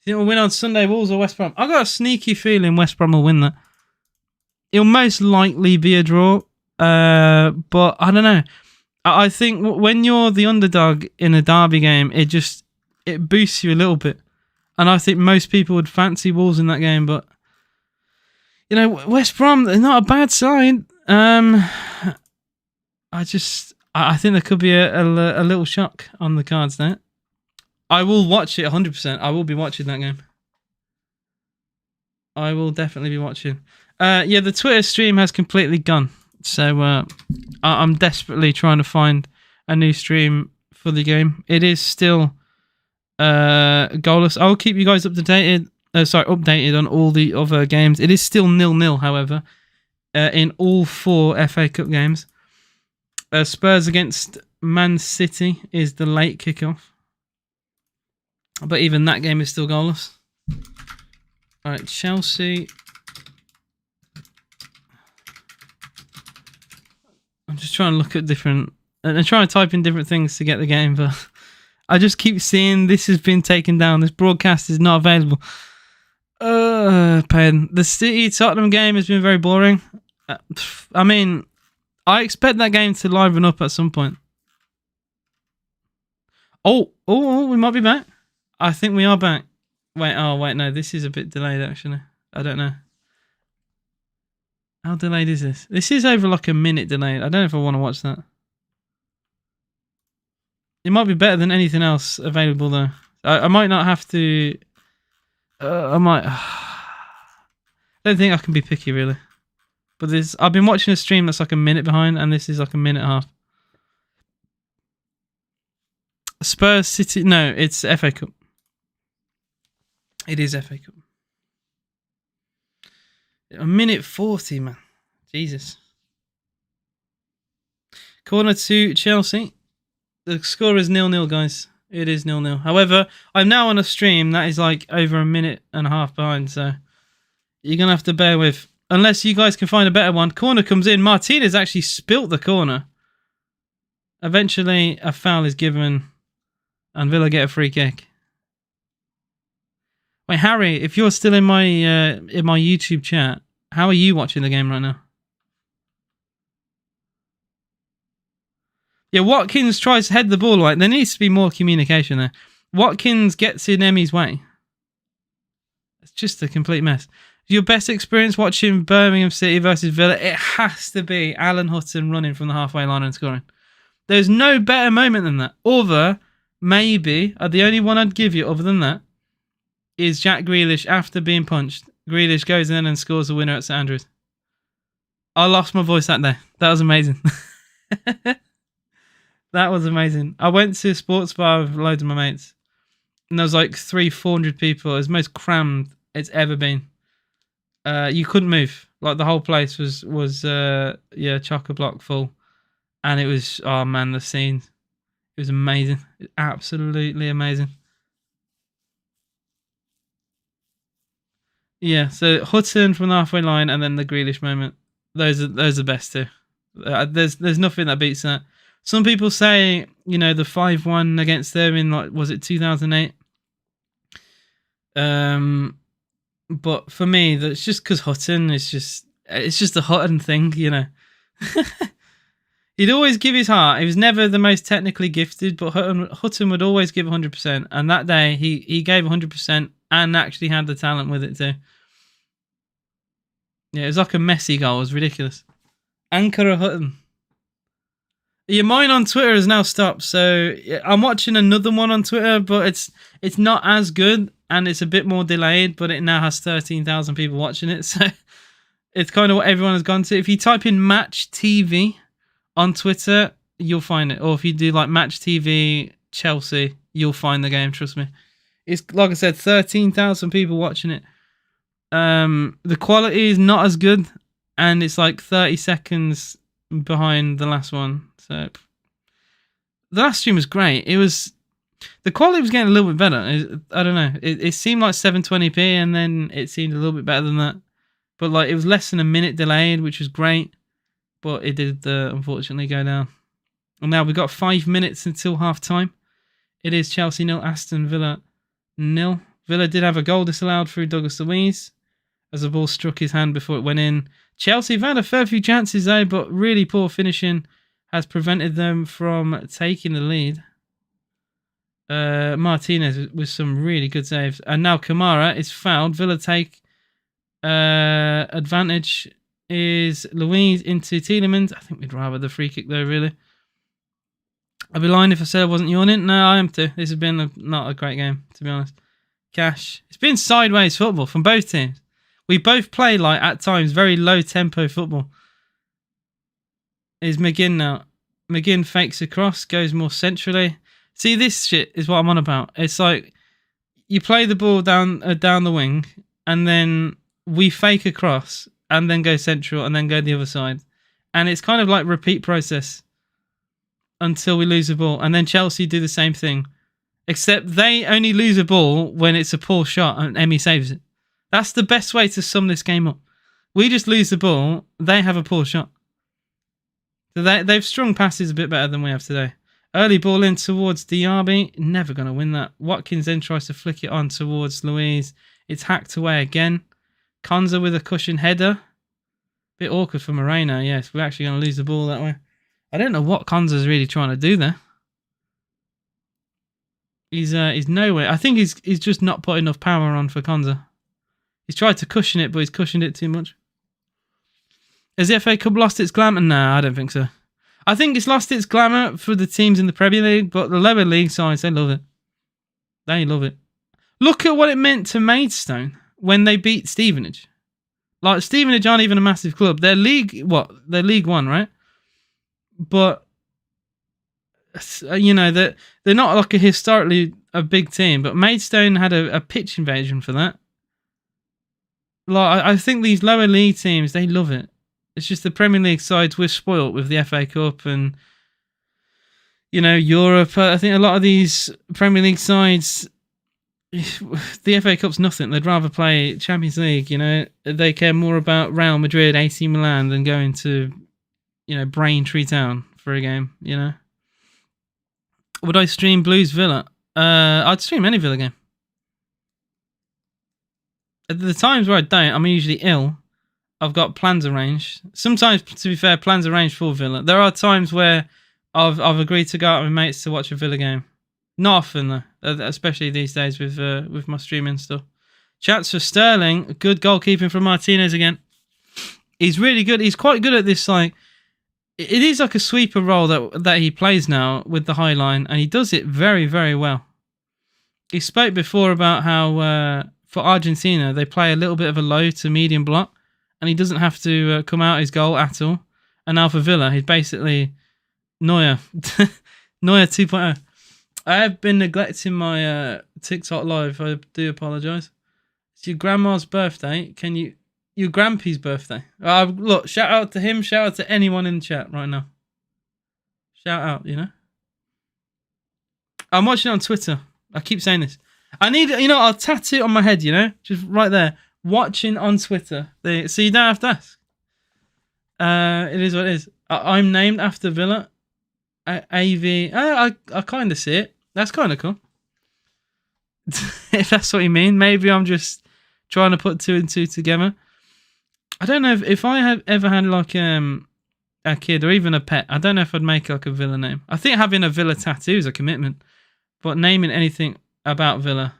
Do you think we'll win on Sunday, Wolves or West Brom? I've got a sneaky feeling West Brom will win that. It'll most likely be a draw. But I don't know. I think when you're the underdog in a derby game, it boosts you a little bit. And I think most people would fancy Wolves in that game, but you know, West Brom, they're not a bad side. I think there could be a little shock on the cards there. I will watch it 100%. I will be watching that game. I will definitely be watching. Yeah, the Twitter stream has completely gone. So I'm desperately trying to find a new stream for the game. It is still goalless. I'll keep you guys updated on all the other games. It is still 0-0, however, in all 4 FA Cup games. Spurs against Man City is the late kickoff. But even that game is still goalless. All right, Chelsea. I'm just trying to look at different... and trying to type in different things to get the game, but I just keep seeing this has been taken down. This broadcast is not available. Pain. The City-Tottenham game has been very boring. I mean, I expect that game to liven up at some point. Oh, we might be back. I think we are back. Wait, no, this is a bit delayed, actually. I don't know. How delayed is this? This is over like a minute delayed. I don't know if I want to watch that. It might be better than anything else available, though. I might not have to... I might... I don't think I can be picky, really. But this, I've been watching a stream that's like a minute behind, and this is like a minute and a half. Spurs City... No, it's FA Cup. It is FA Cup. A minute 40, man. Jesus. Corner to Chelsea. The score is 0-0, guys. It is 0-0. However, I'm now on a stream that is like over a minute and a half behind, so you're going to have to bear with. Unless you guys can find a better one. Corner comes in. Martinez actually spilt the corner. Eventually, a foul is given, and Villa get a free kick. Wait, Harry, if you're still in my YouTube chat, how are you watching the game right now? Yeah, Watkins tries to head the ball right. There needs to be more communication there. Watkins gets in Emmy's way. It's just a complete mess. Your best experience watching Birmingham City versus Villa? It has to be Alan Hutton running from the halfway line and scoring. There's no better moment than that. Other, maybe, the only one I'd give you other than that, is Jack Grealish after being punched. Grealish goes in and scores the winner at St Andrews. I lost my voice that day. That was amazing. That was amazing. I went to a sports bar with loads of my mates, and there was like 300-400 people. It was the most crammed it's ever been. You couldn't move. Like the whole place was chock-a-block full, and it was, oh man, the scenes. It was amazing. Absolutely amazing. Yeah, so Hutton from the halfway line and then the Grealish moment. Those are the best two. There's nothing that beats that. Some people say, you know, the 5-1 against them in, like, was it 2008? But for me, that's just because Hutton is it's just a Hutton thing, you know. He'd always give his heart. He was never the most technically gifted, but Hutton would always give 100%. And that day, he gave 100% and actually had the talent with it too. Yeah, it was like a Messi goal. It was ridiculous. Ankara Hutton. Yeah, mine on Twitter has now stopped. So yeah, I'm watching another one on Twitter, but it's not as good and it's a bit more delayed, but it now has 13,000 people watching it. So it's kind of what everyone has gone to. If you type in Match TV on Twitter, you'll find it. Or if you do like Match TV Chelsea, you'll find the game, trust me. It's, like I said, 13,000 people watching it. The quality is not as good, and it's like 30 seconds behind the last one. So the last stream was great. The quality was getting a little bit better. I don't know. It seemed like 720p, and then it seemed a little bit better than that. But like it was less than a minute delayed, which was great. But it did unfortunately go down. And now we've got 5 minutes until half time. It is Chelsea 0, Aston Villa 0. Villa did have a goal disallowed through Douglas Luiz as the ball struck his hand before it went in. Chelsea have had a fair few chances though, but really poor finishing has prevented them from taking the lead. Martinez with some really good saves. And now Kamara is fouled. Villa take advantage. Is Louise into Tielemans? I think we'd rather the free kick though, really. I'd be lying if I said I wasn't yawning. No, I am too. This has been not a great game, to be honest. Cash. It's been sideways football from both teams. We both play, like, at times, very low tempo football. Is McGinn now. McGinn fakes across, goes more centrally. See, this shit is what I'm on about. It's like, you play the ball down the wing, and then we fake across, and then go central, and then go the other side. And it's kind of like repeat process until we lose the ball. And then Chelsea do the same thing. Except they only lose a ball when it's a poor shot and Emmy saves it. That's the best way to sum this game up. We just lose the ball, they have a poor shot. So they've strung passes a bit better than we have today. Early ball in towards Diaby. Never going to win that. Watkins then tries to flick it on towards Louise. It's hacked away again. Konza with a cushion header. Bit awkward for Moreno. Yes, we're actually going to lose the ball that way. I don't know what Konza's really trying to do there. He's nowhere. I think he's just not put enough power on for Konza. He's tried to cushion it, but he's cushioned it too much. Has the FA Cup lost its glamour? No, I don't think so. I think it's lost its glamour for the teams in the Premier League, but the lower league sides, they love it. They love it. Look at what it meant to Maidstone when they beat Stevenage. Like, Stevenage aren't even a massive club. They're League 1, right? But, you know, they're not like a big team, but Maidstone had a pitch invasion for that. Like, I think these lower league teams, they love it. It's just the Premier League sides, we're spoilt with the FA Cup and, you know, Europe. I think a lot of these Premier League sides, the FA Cup's nothing. They'd rather play Champions League, you know. They care more about Real Madrid, AC Milan than going to, you know, Braintree Town for a game, you know. Would I stream Blues Villa? I'd stream any Villa game. At the times where I don't, I'm usually ill. I've got plans arranged. Sometimes, to be fair, plans arranged for Villa. There are times where I've agreed to go out with mates to watch a Villa game. Not often though, especially these days with my streaming stuff. Chats for Sterling. Good goalkeeping from Martinez again. He's really good. He's quite good at this. Like, it is like a sweeper role that he plays now with the high line, and he does it very, very well. He spoke before about how for Argentina they play a little bit of a low to medium block, and he doesn't have to come out his goal at all. And now for Villa, he's basically Neuer. Neuer 2.0. I have been neglecting my TikTok live. I do apologise. It's your grandma's birthday. Your Grampy's birthday. Look, shout out to him. Shout out to anyone in the chat right now. Shout out, you know. I'm watching it on Twitter. I keep saying this. I need, you know, I'll tattoo it on my head, you know, just right there. Watching on Twitter. So you don't have to ask. It is what it is. I'm named after Villa. AV. I kind of see it. That's kind of cool. If that's what you mean. Maybe I'm just trying to put two and two together. I don't know if I have ever had like a kid or even a pet. I don't know if I'd make like a Villa name. I think having a Villa tattoo is a commitment. But naming anything about Villa,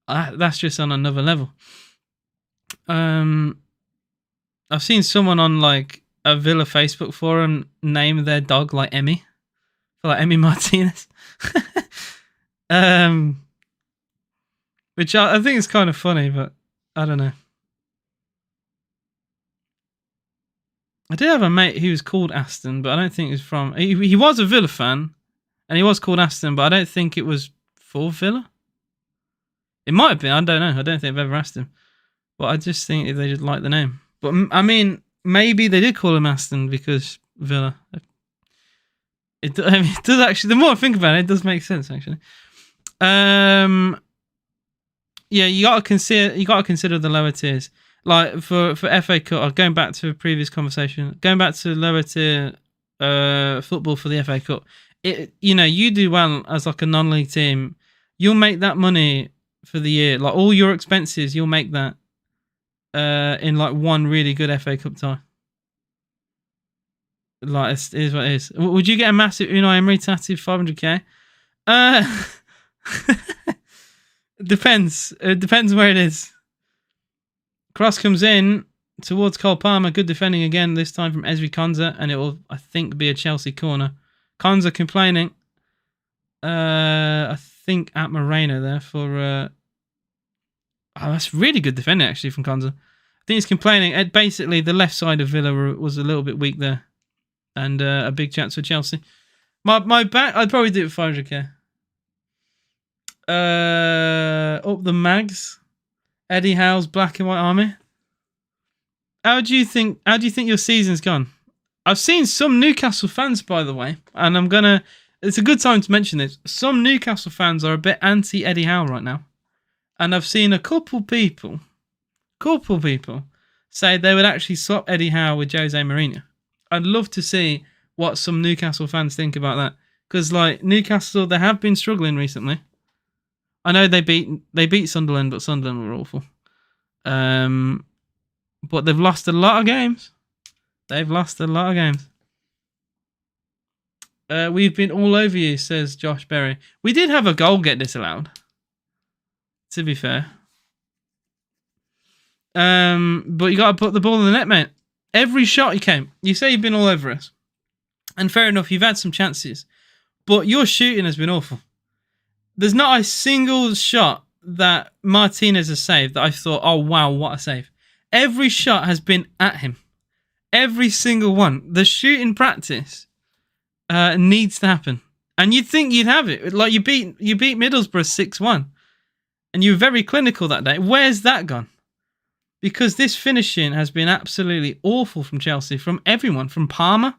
that's just on another level. I've seen someone on like a Villa Facebook forum name their dog like Emmy, for like Emmy Martinez, which I think is kind of funny, but I don't know. I did have a mate who was called Aston, but I don't think he was from. He was a Villa fan, and he was called Aston, but I don't think it was for Villa. It might have been. I don't know. I don't think I've ever asked him. But I just think they just like the name. But I mean, maybe they did call him Aston because Villa. It does actually. The more I think about it, it does make sense actually. Yeah, you got to consider the lower tiers. Like for FA Cup, going back to a previous conversation, going back to lower tier football for the FA Cup. You know, you do well as like a non-league team. You'll make that money for the year. Like all your expenses, you'll make that. In like one really good FA Cup tie. Like it is what it is. Would you get a massive Unai Emery tattoo 500k? Depends. It depends where it is. Cross comes in towards Cole Palmer. Good defending again, this time from Ezri Konza. And it will, I think, be a Chelsea corner. Konza complaining. I think at Moreno there for... that's really good defending, actually, from Konza. I think he's complaining. Basically, the left side of Villa was a little bit weak there. And a big chance for Chelsea. My back, I'd probably do it for 500k. Up the mags. Eddie Howe's Black and White Army. How do you think your season's gone? I've seen some Newcastle fans, by the way, and it's a good time to mention this. Some Newcastle fans are a bit anti Eddie Howe right now. And I've seen a couple people say they would actually swap Eddie Howe with Jose Mourinho. I'd love to see what some Newcastle fans think about that. Because, like, Newcastle, they have been struggling recently. I know they beat Sunderland, but Sunderland were awful. But they've lost a lot of games. We've been all over you, says Josh Berry. We did have a goal get disallowed, to be fair. But you got to put the ball in the net, mate. Every shot you came. You say you've been all over us. And fair enough, you've had some chances. But your shooting has been awful. There's not a single shot that Martinez has saved that I thought, oh, wow, what a save. Every shot has been at him. Every single one. The shooting practice needs to happen. And you'd think you'd have it. Like, you beat Middlesbrough 6-1. And you were very clinical that day. Where's that gone? Because this finishing has been absolutely awful from Chelsea. From everyone. From Palmer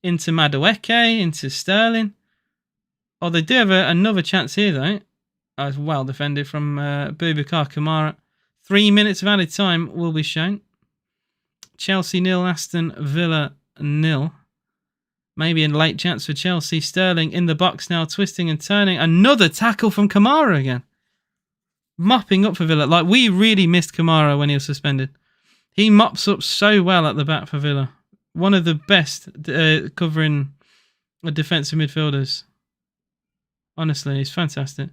into Madueke into Sterling. Oh, they do have another chance here, though. Oh, it's well defended from Boubacar Kamara. 3 minutes of added time will be shown. Chelsea 0, Aston Villa 0. Maybe a late chance for Chelsea. Sterling in the box now, twisting and turning. Another tackle from Kamara again. Mopping up for Villa. Like, we really missed Kamara when he was suspended. He mops up so well at the back for Villa. One of the best covering defensive midfielders. Honestly, he's fantastic.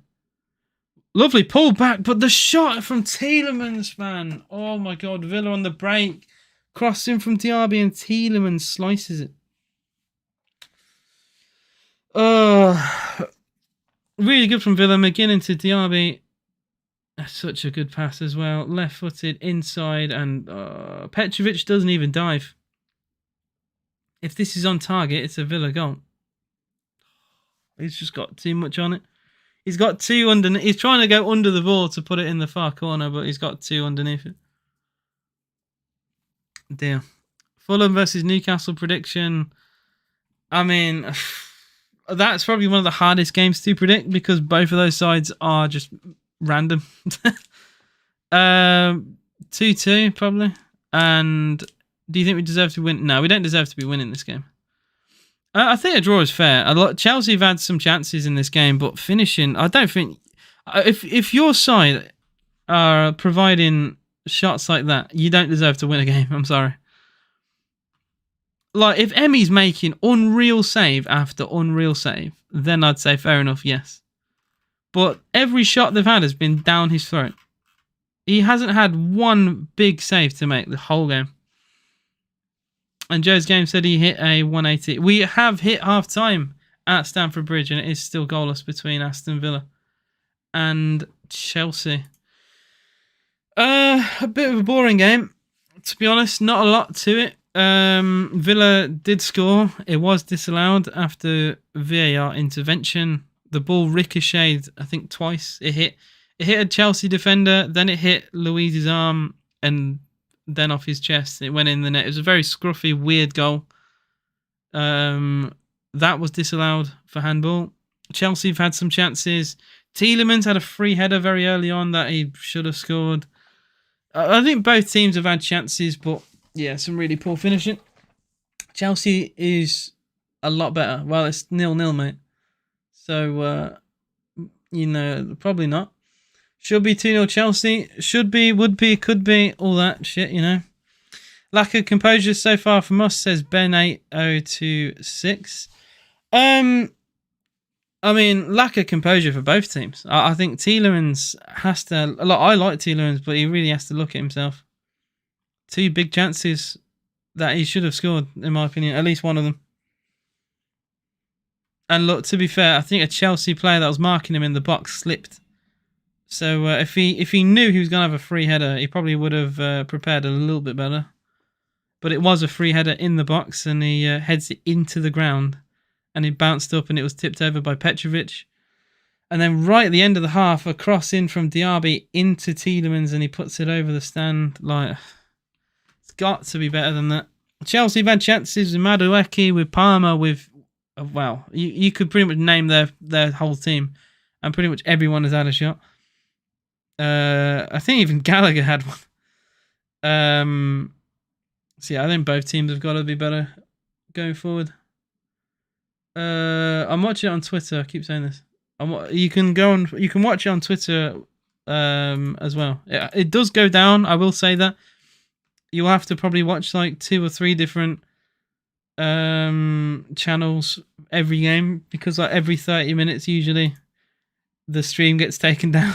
Lovely pull back, but the shot from Tielemans, man. Oh my God, Villa on the break. Crossing from Diaby and Tielemans slices it. Really good from Villa. McGinn into Diaby. That's such a good pass as well. Left-footed inside, and Petrovic doesn't even dive. If this is on target, it's a Villa goal. He's just got too much on it. He's got two underneath. He's trying to go under the ball to put it in the far corner, but he's got two underneath it. Dear. Fulham versus Newcastle prediction. I mean, that's probably one of the hardest games to predict because both of those sides are just random. 2-2 probably. And do you think we deserve to win? No, we don't deserve to be winning this game. I think a draw is fair. Chelsea have had some chances in this game, but finishing, I don't think... If your side are providing shots like that, you don't deserve to win a game. I'm sorry. Like, if Emmy's making unreal save after unreal save, then I'd say fair enough, yes. But every shot they've had has been down his throat. He hasn't had one big save to make the whole game. And Joe's game said he hit a 180. We have hit half-time at Stamford Bridge, and it is still goalless between Aston Villa and Chelsea. A bit of a boring game, to be honest. Not a lot to it. Villa did score. It was disallowed after VAR intervention. The ball ricocheted, I think, twice. It hit a Chelsea defender, then it hit Luiz's arm, and then off his chest. It went in the net. It was a very scruffy, weird goal. That was disallowed for handball. Chelsea have had some chances. Tielemans had a free header very early on that he should have scored. I think both teams have had chances, but yeah, some really poor finishing. Chelsea is a lot better. Well, it's 0-0, mate. So, probably not. Should be 2-0 Chelsea. Should be, would be, could be, all that shit, Lack of composure so far from us, says Ben8026. I mean, lack of composure for both teams. I think Tielemans has to. I like Tielemans, but he really has to look at himself. 2 big chances that he should have scored, in my opinion. At least one of them. And look, to be fair, I think a Chelsea player that was marking him in the box slipped. So if he knew he was going to have a free header, he probably would have prepared a little bit better. But it was a free header in the box, and he heads it into the ground. And he bounced up, and it was tipped over by Petrovic. And then right at the end of the half, a cross in from Diaby into Tielemans, and he puts it over the stand. Like, it's got to be better than that. Chelsea have had chances with Madueke, with Palmer, with... Wow, you could pretty much name their whole team, and pretty much everyone has had a shot. I think even Gallagher had one. So yeah, I think both teams have got to be better going forward. I'm watching it on Twitter. I keep saying this. You can watch it on Twitter as well. It does go down. I will say that. You'll have to probably watch like 2 or 3 different channels every game, because like every 30 minutes usually the stream gets taken down.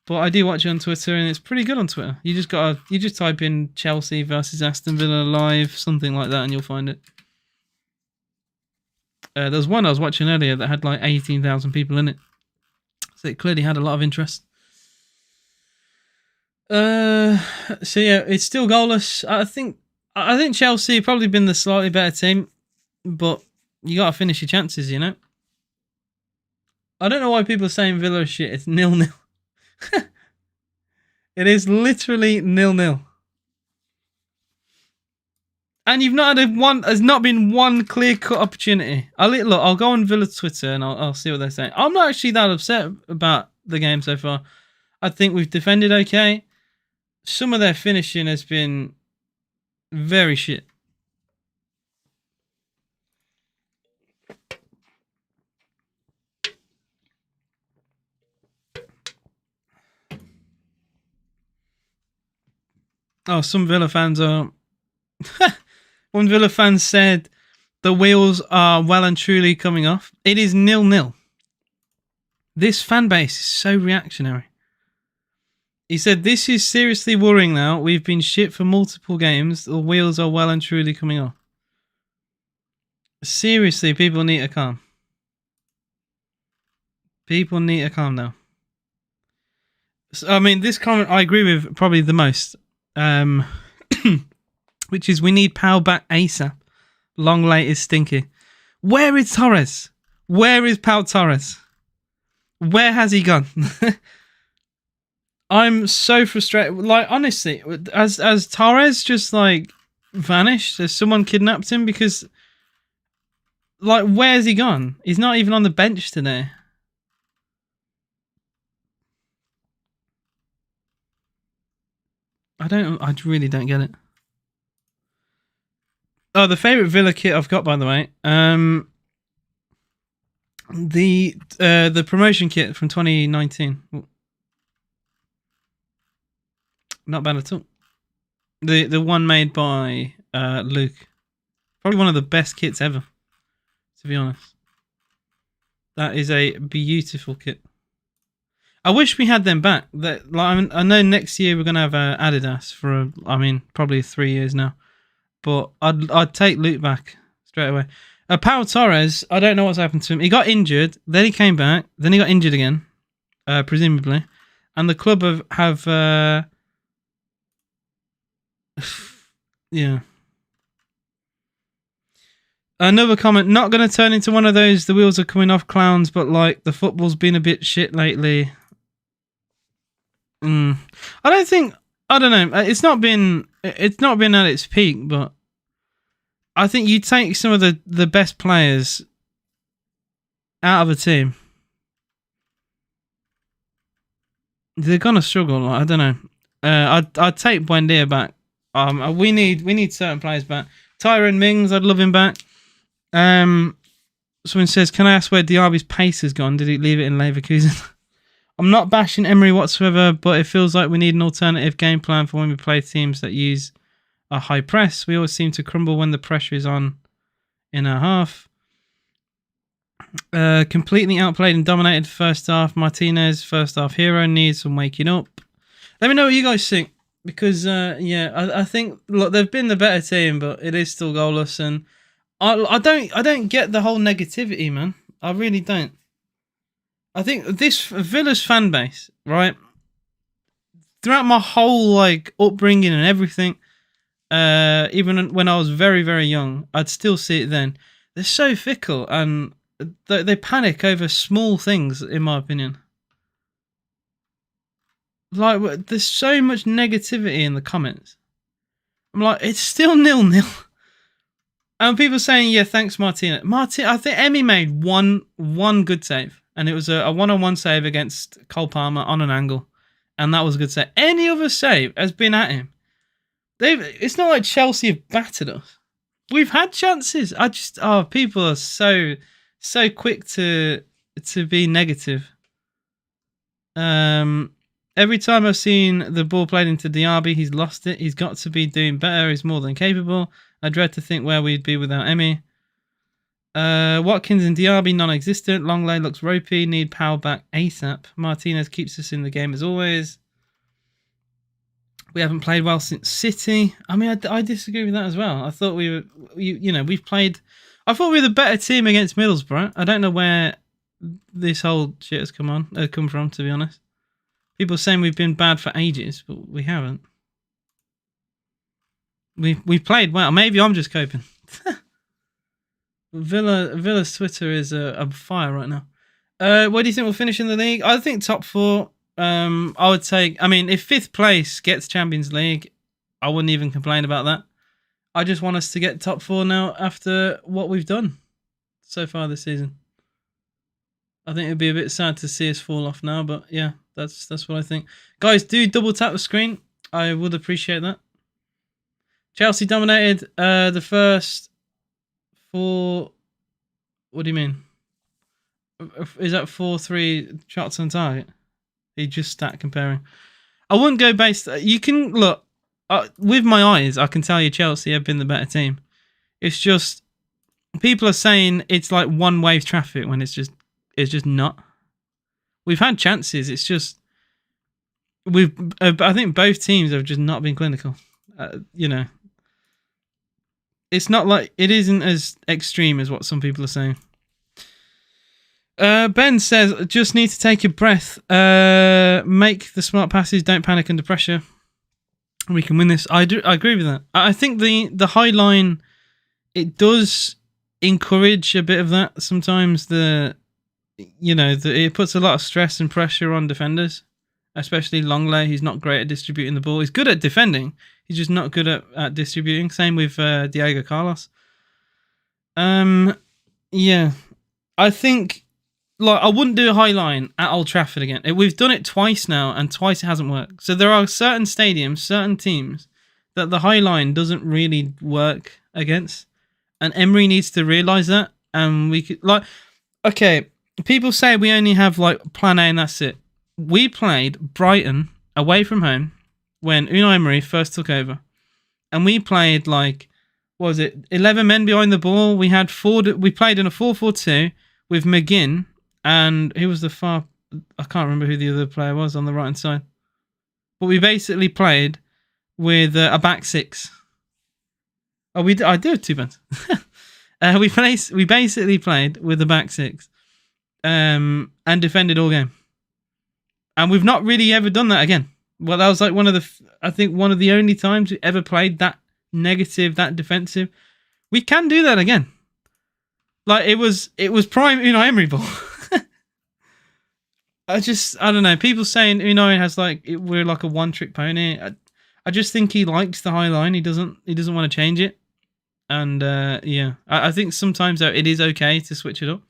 But I do watch it on Twitter, and it's pretty good on Twitter. You just type in Chelsea versus Aston Villa live, something like that, and you'll find it. There was one I was watching earlier that had like 18,000 people in it, so it clearly had a lot of interest. So yeah, it's still goalless. I think Chelsea probably been the slightly better team, but you got to finish your chances, you know. I don't know why people are saying Villa is shit. It's 0-0. It is literally 0-0. And you've not had there's not been one clear-cut opportunity. I'll go on Villa's Twitter and I'll see what they're saying. I'm not actually that upset about the game so far. I think we've defended okay. Some of their finishing has been very shit. Oh, some Villa fans are... One Villa fan said the wheels are well and truly coming off. It is 0-0. This fan base is so reactionary. He said, this is seriously worrying now. We've been shit for multiple games. The wheels are well and truly coming off. Seriously, people need to calm. People need to calm down. So, I mean, this comment I agree with probably the most. Which is, we need Pau back ASAP. Long late is stinky. Where is Torres? Where is Pau Torres? Where has he gone? I'm so frustrated. Like, honestly, as Torres just like vanished, has someone kidnapped him? Because, like, where's he gone? He's not even on the bench today. I really don't get it. Oh, the favourite Villa kit I've got, by the way. The promotion kit from 2019. Not bad at all. The one made by Luke. Probably one of the best kits ever, to be honest. That is a beautiful kit. I wish we had them back. That, like, I know next year we're gonna have Adidas for probably 3 years now. But I'd take Luke back straight away. Pau Torres, I don't know what's happened to him. He got injured, then he came back, then he got injured again, presumably. And the club have yeah. Another comment, not going to turn into one of those the wheels are coming off clowns, but like the football's been a bit shit lately. I don't know. It's not been at its peak, but I think you take some of the best players out of a team, they're gonna struggle. Like, I don't know. I'd take Buendia back. We need certain players back. Tyrone Mings, I'd love him back. Someone says, can I ask where Diaby's pace has gone? Did he leave it in Leverkusen? I'm not bashing Emery whatsoever, but it feels like we need an alternative game plan for when we play teams that use a high press. We always seem to crumble when the pressure is on in our half. Completely outplayed and dominated the first half. Martinez, first half hero, needs some waking up. Let me know what you guys think. Because, I think, look, they've been the better team, but it is still goalless. And I don't get the whole negativity, man. I really don't. I think this Villa's fan base, right? Throughout my whole, like, upbringing and everything, even when I was very, very young, I'd still see it then. They're so fickle, and they panic over small things, in my opinion. Like, there's so much negativity in the comments. I'm like, it's still 0-0. And people saying, yeah, thanks, Martina. I think Emmy made one good save. And it was a one-on-one save against Cole Palmer on an angle. And that was a good save. Any other save has been at him. It's not like Chelsea have battered us. We've had chances. People are so quick to be negative. Every time I've seen the ball played into Diaby, he's lost it. He's got to be doing better. He's more than capable. I dread to think where we'd be without Emmy. Watkins and Diaby non-existent. Longley looks ropey. Need power back ASAP. Martinez keeps us in the game as always. We haven't played well since City. I mean, I disagree with that as well. I thought we've played. I thought we were the better team against Middlesbrough. I don't know where this whole shit has come from, to be honest. People are saying we've been bad for ages, but we haven't. We've played well. Maybe I'm just coping. Villa's Twitter is a fire right now. Where do you think we'll finish in the league? I think top 4. I would take. I mean, if 5th place gets Champions League, I wouldn't even complain about that. I just want us to get top 4 now after what we've done so far this season. I think it'd be a bit sad to see us fall off now, but yeah, that's what I think. Guys, do double tap the screen. I would appreciate that. Chelsea dominated the first 4. What do you mean? Is that 4-3 shots on target? He just stat comparing. I wouldn't go based. You can look with my eyes. I can tell you Chelsea have been the better team. It's just people are saying it's like one wave traffic when it's just not. We've had chances. It's just I think both teams have just not been clinical. It's not like it isn't as extreme as what some people are saying. Ben says, just need to take a breath. Make the smart passes. Don't panic under pressure. We can win this. I agree with that. I think the high line, it does encourage a bit of that. Sometimes it puts a lot of stress and pressure on defenders, especially Longley. He's not great at distributing the ball. He's good at defending. He's just not good at distributing. Same with Diego Carlos. Yeah. I think, like, I wouldn't do a high line at Old Trafford again. We've done it twice now, and twice it hasn't worked. So there are certain stadiums, certain teams, that the high line doesn't really work against. And Emery needs to realise that. And we could, like, okay, people say we only have, like, plan A and that's it. We played Brighton away from home when Unai Emery first took over. And we played, like, what was it, 11 men behind the ball. We played in a 4-4-2 with McGinn. And who was I can't remember who the other player was on the right-hand side. But we basically played with a back 6. Oh, I do have 2 bands. We basically played with a back 6. And defended all game. And we've not really ever done that again. Well, that was like one of the only times we ever played that negative, that defensive. We can do that again. Like, it was prime Unai Emery ball. I don't know. People saying Unai has we're like a one-trick pony. I just think he likes the high line. He doesn't want to change it. And yeah, I think sometimes though it is okay to switch it up.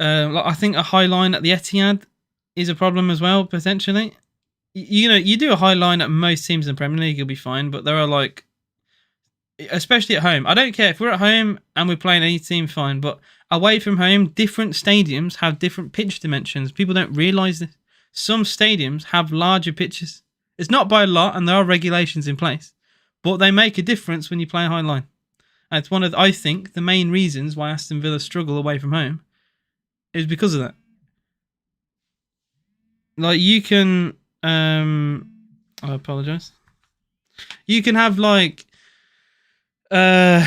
I think a high line at the Etihad is a problem as well, potentially. You do a high line at most teams in the Premier League, you'll be fine. But there are especially at home. I don't care if we're at home and we're playing any team, fine. But away from home, different stadiums have different pitch dimensions. People don't realise this. Some stadiums have larger pitches. It's not by a lot, and there are regulations in place. But they make a difference when you play a high line. And it's one of, I think, the main reasons why Aston Villa struggle away from home is because of that. Like, you can, I apologise. You can have, like, I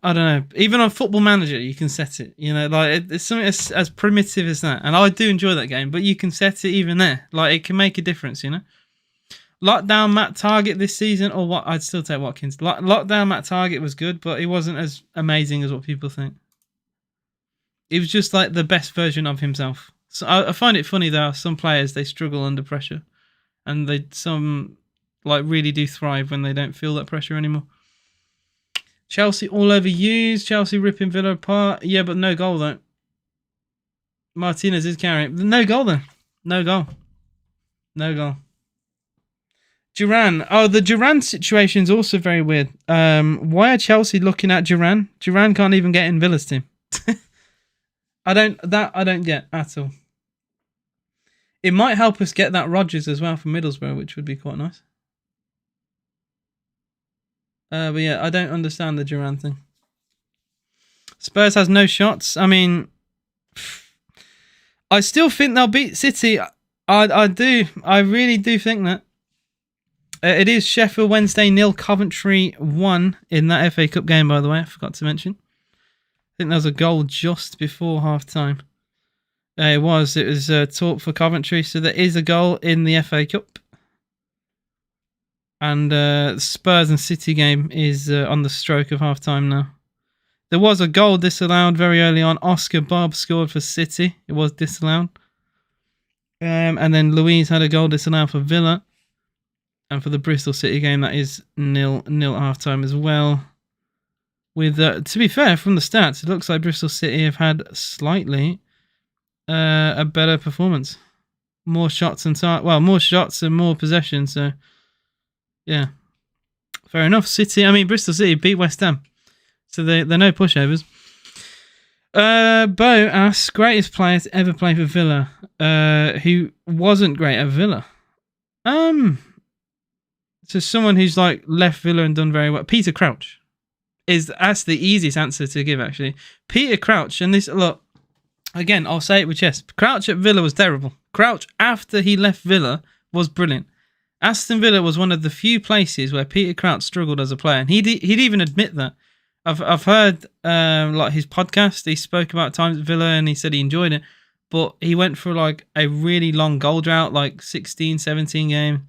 don't know, even on Football Manager, you can set it, you know, like, it's something as primitive as that. And I do enjoy that game, but you can set it even there. Like, it can make a difference, you know. Lockdown Matt Target this season, or what? I'd still take Watkins. Lockdown Matt Target was good, but he wasn't as amazing as what people think. He was just like the best version of himself. So I find it funny though. Some players, they struggle under pressure, and some like really do thrive when they don't feel that pressure anymore. Chelsea all overused. Chelsea ripping Villa apart. Yeah, but no goal though. Martinez is carrying. No goal then. No goal. No goal. Duran. Oh, the Duran situation is also very weird. Why are Chelsea looking at Duran? Duran can't even get in Villa's team. I don't get at all. It might help us get that Rodgers as well from Middlesbrough, which would be quite nice. But yeah, I don't understand the Duran thing. Spurs has no shots. I mean, I still think they'll beat City. I do. I really do think that. It is Sheffield Wednesday 0, Coventry 1 in that FA Cup game, by the way. I forgot to mention. I think there was a goal just before half-time. It was taught for Coventry, so there is a goal in the FA Cup. And Spurs and City game is on the stroke of half-time now. There was a goal disallowed very early on. Oscar Bob scored for City. It was disallowed. And then Louise had a goal disallowed for Villa. And for the Bristol City game, that is 0-0 at half-time as well. With, to be fair, from the stats, it looks like Bristol City have had slightly a better performance. More shots and more shots and more possession. So, yeah, fair enough. Bristol City beat West Ham, so they're no pushovers. Bo asks, greatest player to ever play for Villa, who wasn't great at Villa. So someone who's like left Villa and done very well. Peter Crouch that's the easiest answer to give, actually. Peter Crouch, and this, look, again, I'll say it with chest. Crouch at Villa was terrible. Crouch, after he left Villa, was brilliant. Aston Villa was one of the few places where Peter Crouch struggled as a player, and he'd even admit that. I've heard like his podcast. He spoke about times at Villa, and he said he enjoyed it, but he went for like a really long goal drought, like 16, 17 games.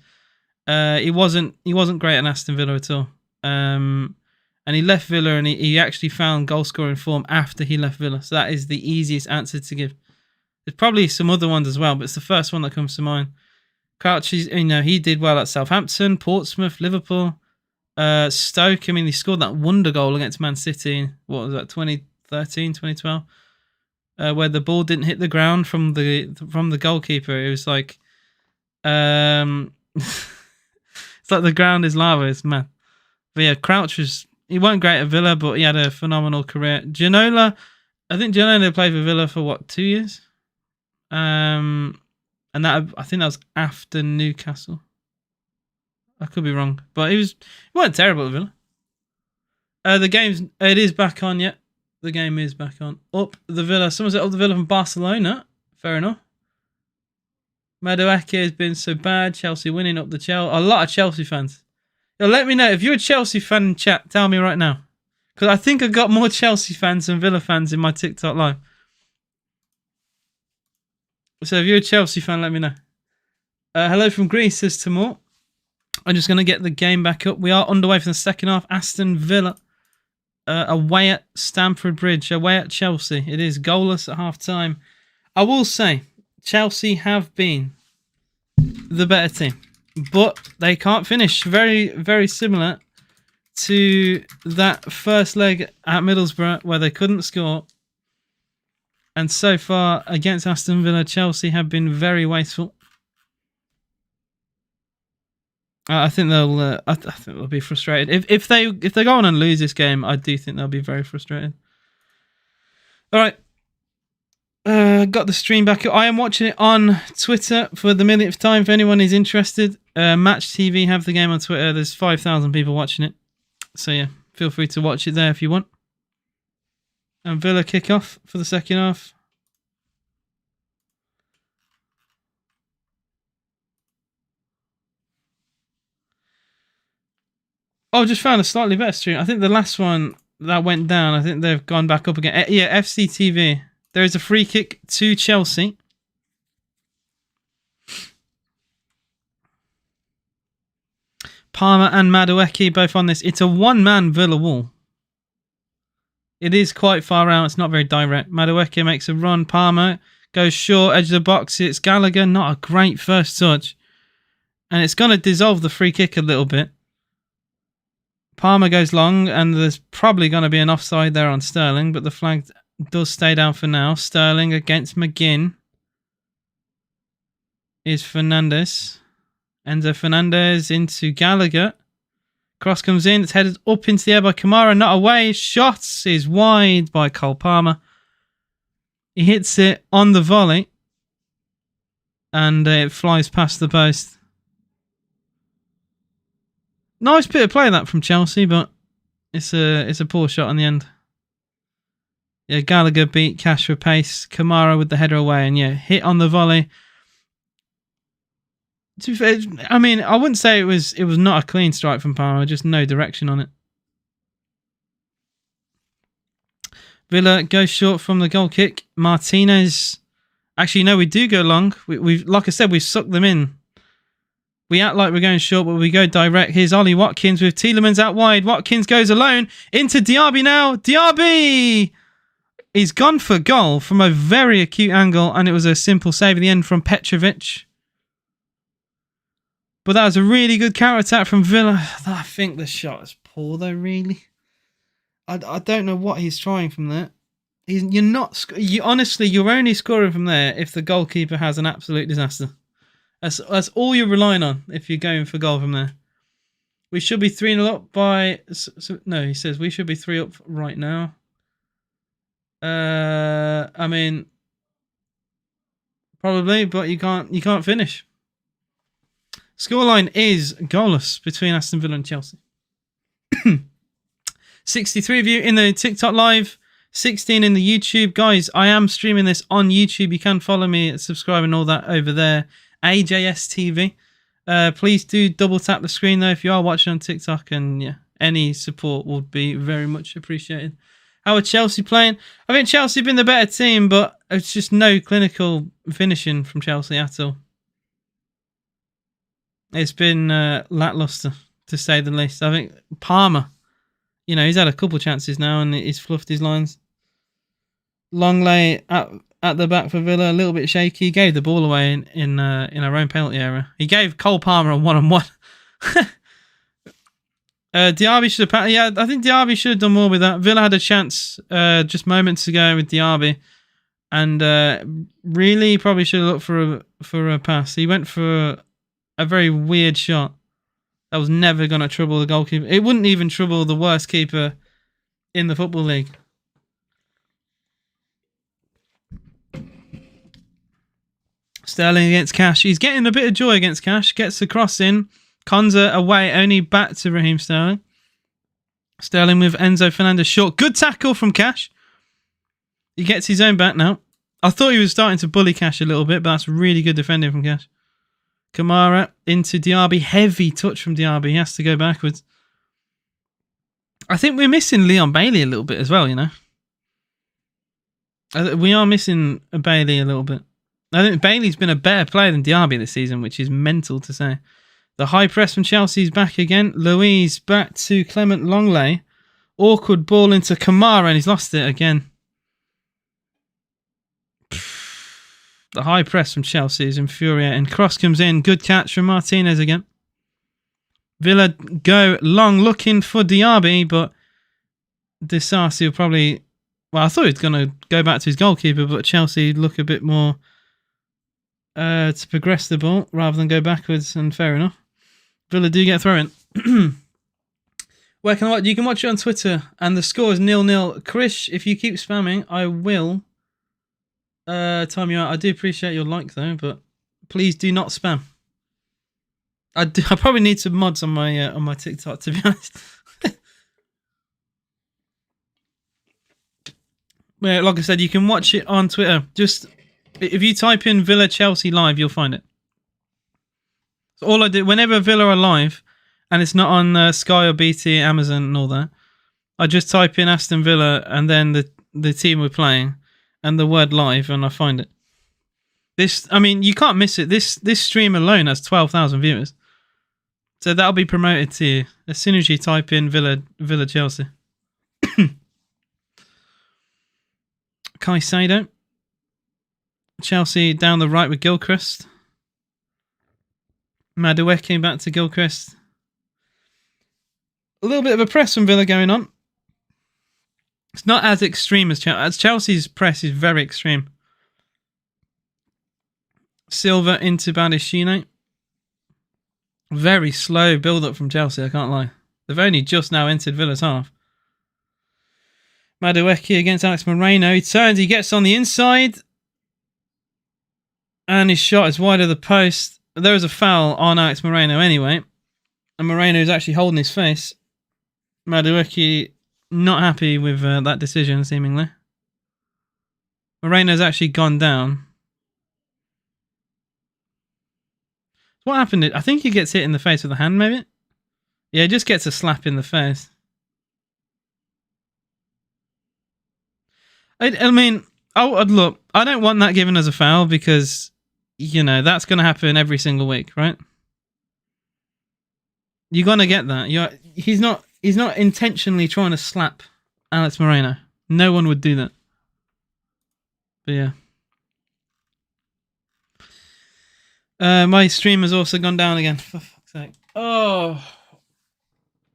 He wasn't great at Aston Villa at all. And he left Villa, and he actually found goal scoring form after he left Villa. So that is the easiest answer to give. There's probably some other ones as well, but it's the first one that comes to mind. Crouch, he did well at Southampton, Portsmouth, Liverpool, Stoke. I mean, he scored that wonder goal against Man City. What was that? 2013, 2012, where the ball didn't hit the ground from the goalkeeper. It was like, it's like the ground is lava. It's mad. But yeah, Crouch he wasn't great at Villa, but he had a phenomenal career. Ginola, I think Ginola played for Villa for 2 years? And I think that was after Newcastle. I could be wrong, but he wasn't terrible at Villa. It is back on yet. The game is back on. Up the Villa. Someone said up the Villa from Barcelona. Fair enough. Madueke has been so bad. Chelsea winning up the Chelsea. A lot of Chelsea fans. Yo, let me know if you're a Chelsea fan in chat. Tell me right now, because I think I got more Chelsea fans than Villa fans in my TikTok live. So if you're a Chelsea fan, let me know. Hello from Greece, says Timur. I'm just going to get the game back up. We are underway for the second half. Aston Villa away at Stamford Bridge, away at Chelsea. It is goalless at half-time. I will say, Chelsea have been the better team, but they can't finish. Very, very similar to that first leg at Middlesbrough where they couldn't score. And so far against Aston Villa, Chelsea have been very wasteful. I think they'll be frustrated if they go on and lose this game. I do think they'll be very frustrated. All right, got the stream back up. I am watching it on Twitter for the millionth time. If anyone is interested, Match TV have the game on Twitter. There's 5,000 people watching it. So yeah, Feel free to watch it there if you want. And Villa kick off for the second half. Oh, just found a slightly better stream. I think the last one that went down, I think they've gone back up again. Yeah, FCTV. There is a free kick to Chelsea. Palmer and Madueke both on this. It's a one-man Villa wall. It is quite far out. It's not very direct. Madueke makes a run. Palmer goes short, edge of the box. It's Gallagher. Not a great first touch. And it's going to dissolve the free kick a little bit. Palmer goes long, and there's probably going to be an offside there on Sterling, but the flag does stay down for now. Sterling against McGinn is Fernandes. Enzo Fernandez into Gallagher. Cross comes in. It's headed up into the air by Kamara. Not away. Shots is wide by Cole Palmer. He hits it on the volley. And it flies past the post. Nice bit of play that from Chelsea, but it's a poor shot on the end. Yeah, Gallagher beat Cash for pace. Kamara with the header away. And yeah, hit on the volley. To be fair, I mean, I wouldn't say it was not a clean strike from Palmer, just no direction on it. Villa goes short from the goal kick. Martinez, actually no, we do go long. We've like I said, we've sucked them in. We act like we're going short, but we go direct. Here's Ollie Watkins with Tielemans out wide. Watkins goes alone into Diaby now. Diaby! He's gone for goal from a very acute angle, and it was a simple save at the end from Petrovic. But that was a really good counter-attack from Villa. I think the shot is poor, though, really. I don't know what he's trying from there. Honestly, you're only scoring from there if the goalkeeper has an absolute disaster. That's all you're relying on if you're going for goal from there. We should be 3-0 up by... no, he says we should be 3 up right now. I mean... Probably, but you can't finish. Scoreline is goalless between Aston Villa and Chelsea. 63 of you in the TikTok live, 16 in the YouTube. Guys, I am streaming this on YouTube. You can follow me, subscribe and all that over there. AJS TV. Please do double tap the screen though if you are watching on TikTok, and yeah, any support would be very much appreciated. How are Chelsea playing? I think Chelsea have been the better team, but it's just no clinical finishing from Chelsea at all. It's been lackluster, to say the least. I think Palmer, he's had a couple chances now and he's fluffed his lines. Longley at the back for Villa, a little bit shaky. He gave the ball away in our own penalty area. He gave Cole Palmer a one-on-one. Diaby should have... Yeah, I think Diaby should have done more with that. Villa had a chance just moments ago with Diaby. And really probably should have looked for a pass. He went for a very weird shot that was never going to trouble the goalkeeper. It wouldn't even trouble the worst keeper in the Football League. Sterling against Cash. He's getting a bit of joy against Cash. Gets the cross in. Konza away, only back to Raheem Sterling. Sterling with Enzo Fernandez short. Good tackle from Cash. He gets his own back now. I thought he was starting to bully Cash a little bit, but that's really good defending from Cash. Kamara into Diaby. Heavy touch from Diaby. He has to go backwards. I think we're missing Leon Bailey a little bit as well, We are missing Bailey a little bit. I think Bailey's been a better player than Diaby this season, which is mental to say. The high press from Chelsea's back again. Louise back to Clement Longley. Awkward ball into Kamara, and he's lost it again. The high press from Chelsea is infuriating. Cross comes in. Good catch from Martinez again. Villa go long looking for Diaby, but Disasi will probably... Well, I thought he was going to go back to his goalkeeper, but Chelsea look a bit more to progress the ball rather than go backwards, and fair enough. Villa do get thrown. Where can I watch? You can watch it on Twitter, and the score is 0-0. Krish, if you keep spamming, I will time you out. I do appreciate your like though, but please do not spam. I probably need some mods on my TikTok, to be honest. Like I said, you can watch it on Twitter. Just if you type in Villa Chelsea live, you'll find it. So all I do whenever Villa are live, and it's not on Sky or BT, Amazon, and all that, I just type in Aston Villa and then the team we're playing and the word live, and I find it. I mean, you can't miss it. This stream alone has 12,000 viewers, so that'll be promoted to you as soon as you type in Villa Chelsea. Caicedo. Chelsea down the right with Gilchrist. Madueke back to Gilchrist. A little bit of a press from Villa going on. It's not as extreme as Chelsea's press is very extreme. Silva into Badishine. Very slow build-up from Chelsea, I can't lie. They've only just now entered Villa's half. Madueke against Alex Moreno. He turns, he gets on the inside. And his shot is wide of the post. There was a foul on Alex Moreno anyway. And Moreno is actually holding his face. Madueke not happy with that decision, seemingly. Moreno's actually gone down. What happened? I think he gets hit in the face with a hand, maybe? Yeah, he just gets a slap in the face. I mean, look, I don't want that given as a foul because, you know, that's going to happen every single week, right? You're going to get that. He's not intentionally trying to slap Alex Moreno. No one would do that. But yeah. My stream has also gone down again. For fuck's sake. Oh.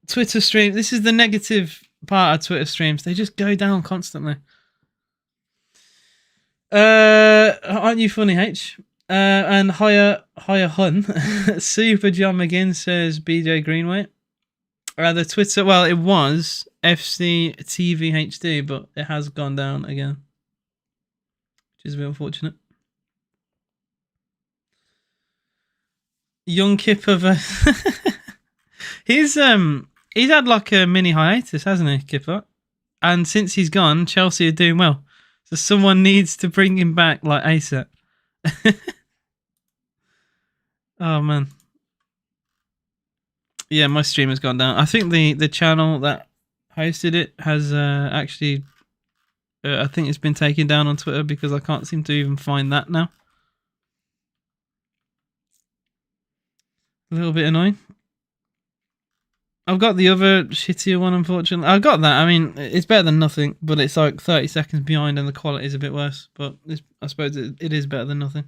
Twitter stream. This is the negative part of Twitter streams. They just go down constantly. Aren't you funny, H? And Hiya Hun. Super John McGinn says BJ Greenway. The Twitter, well, it was FC TV HD, but it has gone down again, which is a bit unfortunate. Young Kipper, he's had like a mini hiatus, hasn't he, Kipper? And since he's gone, Chelsea are doing well. So someone needs to bring him back like ASAP. Oh man. Yeah, my stream has gone down. I think the channel that hosted it has actually... I think it's been taken down on Twitter because I can't seem to even find that now. A little bit annoying. I've got the other shittier one, unfortunately. I've got that. I mean, it's better than nothing, but it's like 30 seconds behind and the quality is a bit worse. But I suppose it is better than nothing.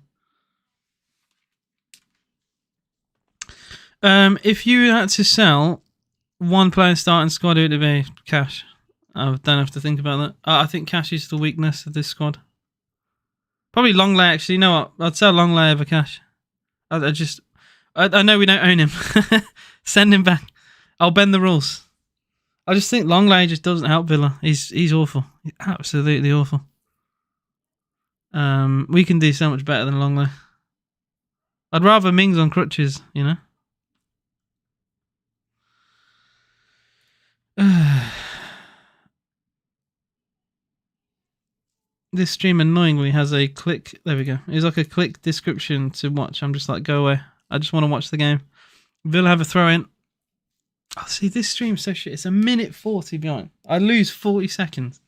If you had to sell one player starting squad, who would it be? Cash. I don't have to think about that. I think Cash is the weakness of this squad. Probably Longley, actually. You know what? I'd sell Longley over Cash. I know we don't own him. Send him back. I'll bend the rules. I just think Longley just doesn't help Villa. He's awful. He's absolutely awful. We can do so much better than Longley. I'd rather Mings on crutches, you know. This stream annoyingly has a click. There we go. It's like a click description to watch. I'm just like, go away. I just want to watch the game. Villa have a throw in. Oh, see, this stream's so shit. It's a minute 40 behind. I lose 40 seconds.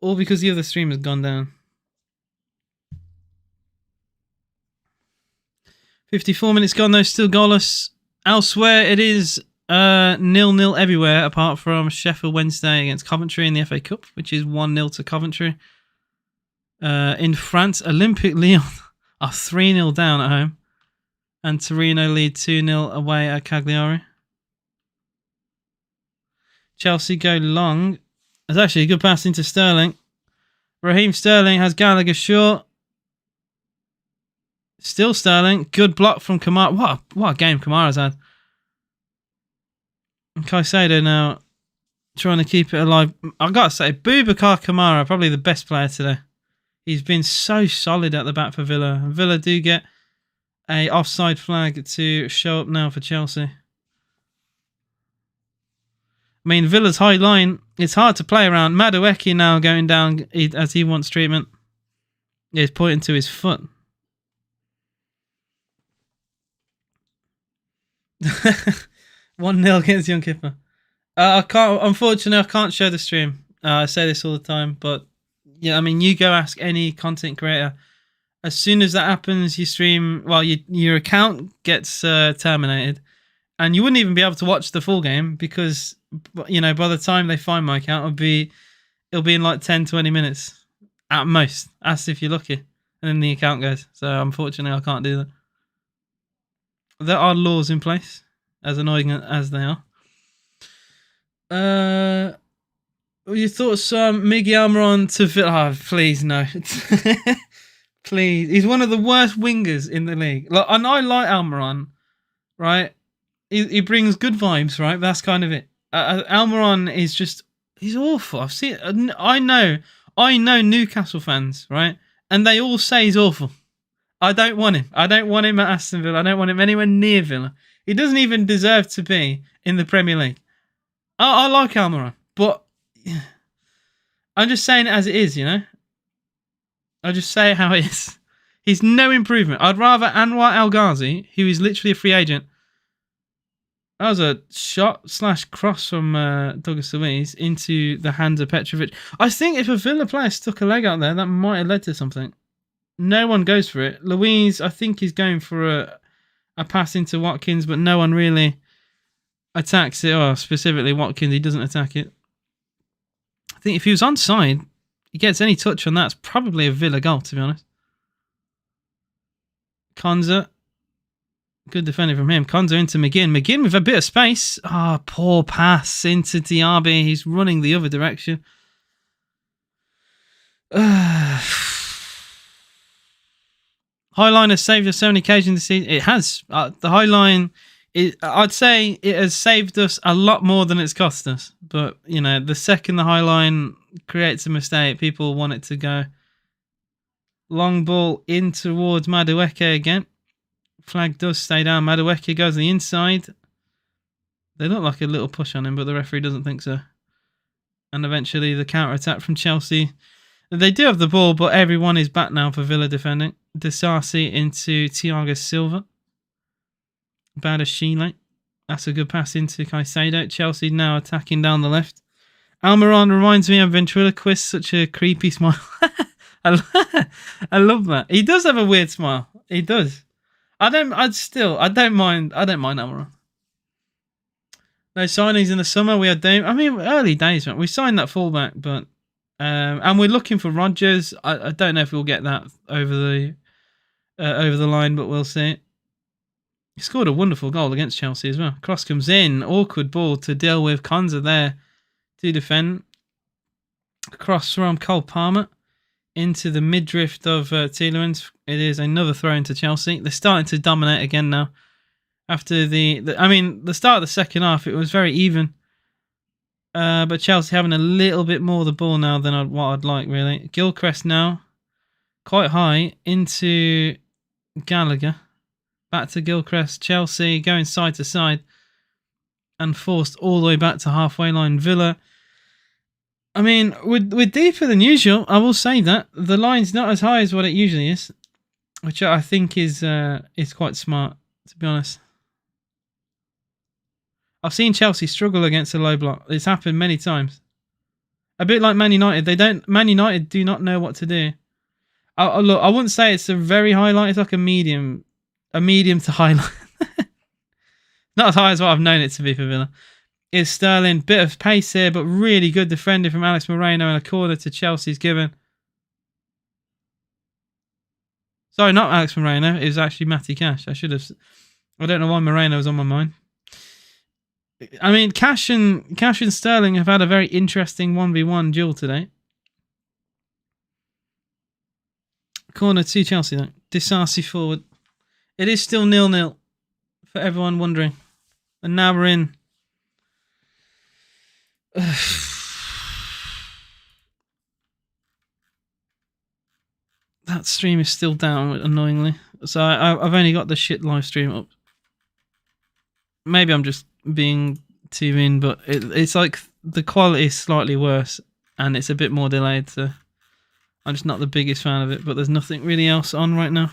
All because the other stream has gone down. 54 minutes gone though, still goalless. Elsewhere, it is 0-0 everywhere apart from Sheffield Wednesday against Coventry in the FA Cup, which is 1-0 to Coventry. In France, Olympique Lyon are 3-0 down at home. And Torino lead 2-0 away at Cagliari. Chelsea go long. There's actually a good pass into Sterling. Raheem Sterling has Gallagher short. Still Sterling. Good block from Kamara. What a game Kamara's had. And Caicedo now trying to keep it alive. I've got to say, Boubacar Kamara, probably the best player today. He's been so solid at the back for Villa. And Villa do get a offside flag to show up now for Chelsea. I mean, Villa's high line, it's hard to play around. Madueke now going down as he wants treatment. He's pointing to his foot. 1-0 against Young Kipper. Unfortunately, I can't show the stream. I say this all the time, but yeah, I mean, you go ask any content creator. As soon as that happens, you stream. Well, your account gets terminated, and you wouldn't even be able to watch the full game because by the time they find my account, it'll be in like 10-20 minutes at most. That's if you're lucky, and then the account goes. So unfortunately, I can't do that. There are laws in place, as annoying as they are. Your thoughts on Miggy Almiron to Villa? Oh, please no. Please. He's one of the worst wingers in the league. And I like Almiron, right? He brings good vibes, right? But that's kind of it. Almiron is just, he's awful. I've seen, I know Newcastle fans, right? And they all say he's awful. I don't want him. I don't want him at Aston Villa. I don't want him anywhere near Villa. He doesn't even deserve to be in the Premier League. I like Almiron, but I'm just saying it as it is, I just say it how it is. He's no improvement. I'd rather Anwar El Ghazi, who is literally a free agent. That was a shot/cross from Douglas Luiz into the hands of Petrovic. I think if a Villa player stuck a leg out there, that might have led to something. No one goes for it. Luiz, I think, is going for a pass into Watkins, but no one really attacks it. Or specifically Watkins, he doesn't attack it. I think if he was onside, he gets any touch on that, it's probably a Villa goal, to be honest. Konza. Good defending from him. Konza into McGinn. McGinn with a bit of space. Poor pass into Diaby. He's running the other direction. Highline has saved us so many occasions this season. It has. The Highline, I'd say it has saved us a lot more than it's cost us. But, the second the Highline creates a mistake, people want it to go. Long ball in towards Madueke again. Flag does stay down. Madueke goes to the inside. They look like a little push on him, but the referee doesn't think so. And eventually the counter-attack from Chelsea. They do have the ball, but everyone is back now for Villa defending. Disasi into Thiago Silva. Badashile. That's a good pass into Caicedo. Chelsea now attacking down the left. Almiron reminds me of Ventriloquist, such a creepy smile. I love that. He does have a weird smile. He does. I don't mind Almiron. No signings in the summer. We are doing. I mean, early days, man. We signed that fullback, but and we're looking for Rodgers. I don't know if we'll get that over the line, but we'll see. He scored a wonderful goal against Chelsea as well. Cross comes in, awkward ball to deal with. Konza there to defend. Cross from Cole Palmer into the midriff of Tielemans. It is another throw into Chelsea. They're starting to dominate again now. After the start of the second half, it was very even. But Chelsea having a little bit more of the ball now than what I'd like, really. Gilchrist now, quite high, into Gallagher. Back to Gilchrist. Chelsea going side to side. And forced all the way back to halfway line. Villa. I mean, we're deeper than usual. I will say that. The line's not as high as what it usually is. Which I think is quite smart, to be honest. I've seen Chelsea struggle against a low block. It's happened many times. A bit like Man United. Man United do not know what to do. Look, I wouldn't say it's a very high line. It's like a medium to high line. Not as high as what I've known it to be for Villa. Is Sterling. Bit of pace here, but really good defending from Alex Moreno, and a corner to Chelsea's given. Sorry, not Alex Moreno. It was actually Matty Cash. I don't know why Moreno was on my mind. I mean, Cash and Sterling have had a very interesting 1v1 duel today. Corner to Chelsea, though. Disasi forward. It is still 0-0 for everyone wondering. And now we're in. That stream is still down, annoyingly. So I've only got the shit live stream up. Maybe I'm just being two in, but it's like the quality is slightly worse and it's a bit more delayed, so I'm just not the biggest fan of it, but there's nothing really else on right now.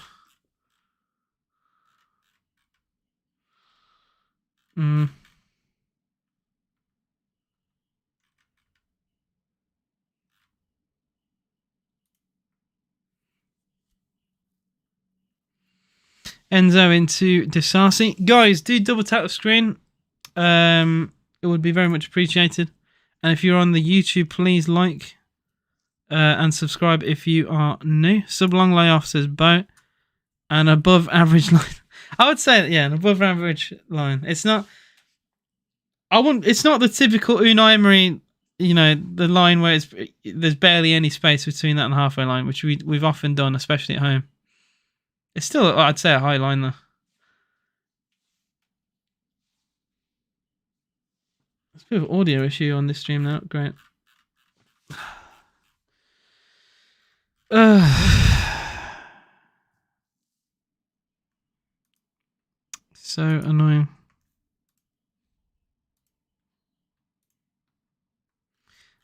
Enzo into Disasi. Guys, do double tap the screen. It would be very much appreciated. And if you're on the YouTube, please like and subscribe if you are new. Sublong layoff says Bo. An above average line. I would say, yeah, an above average line. It's not. It's not the typical Unai Emery, you know, the line where there's barely any space between that and the halfway line, which we've often done, especially at home. It's still, I'd say, a high line though. There's a bit of audio issue on this stream now. Great. So annoying.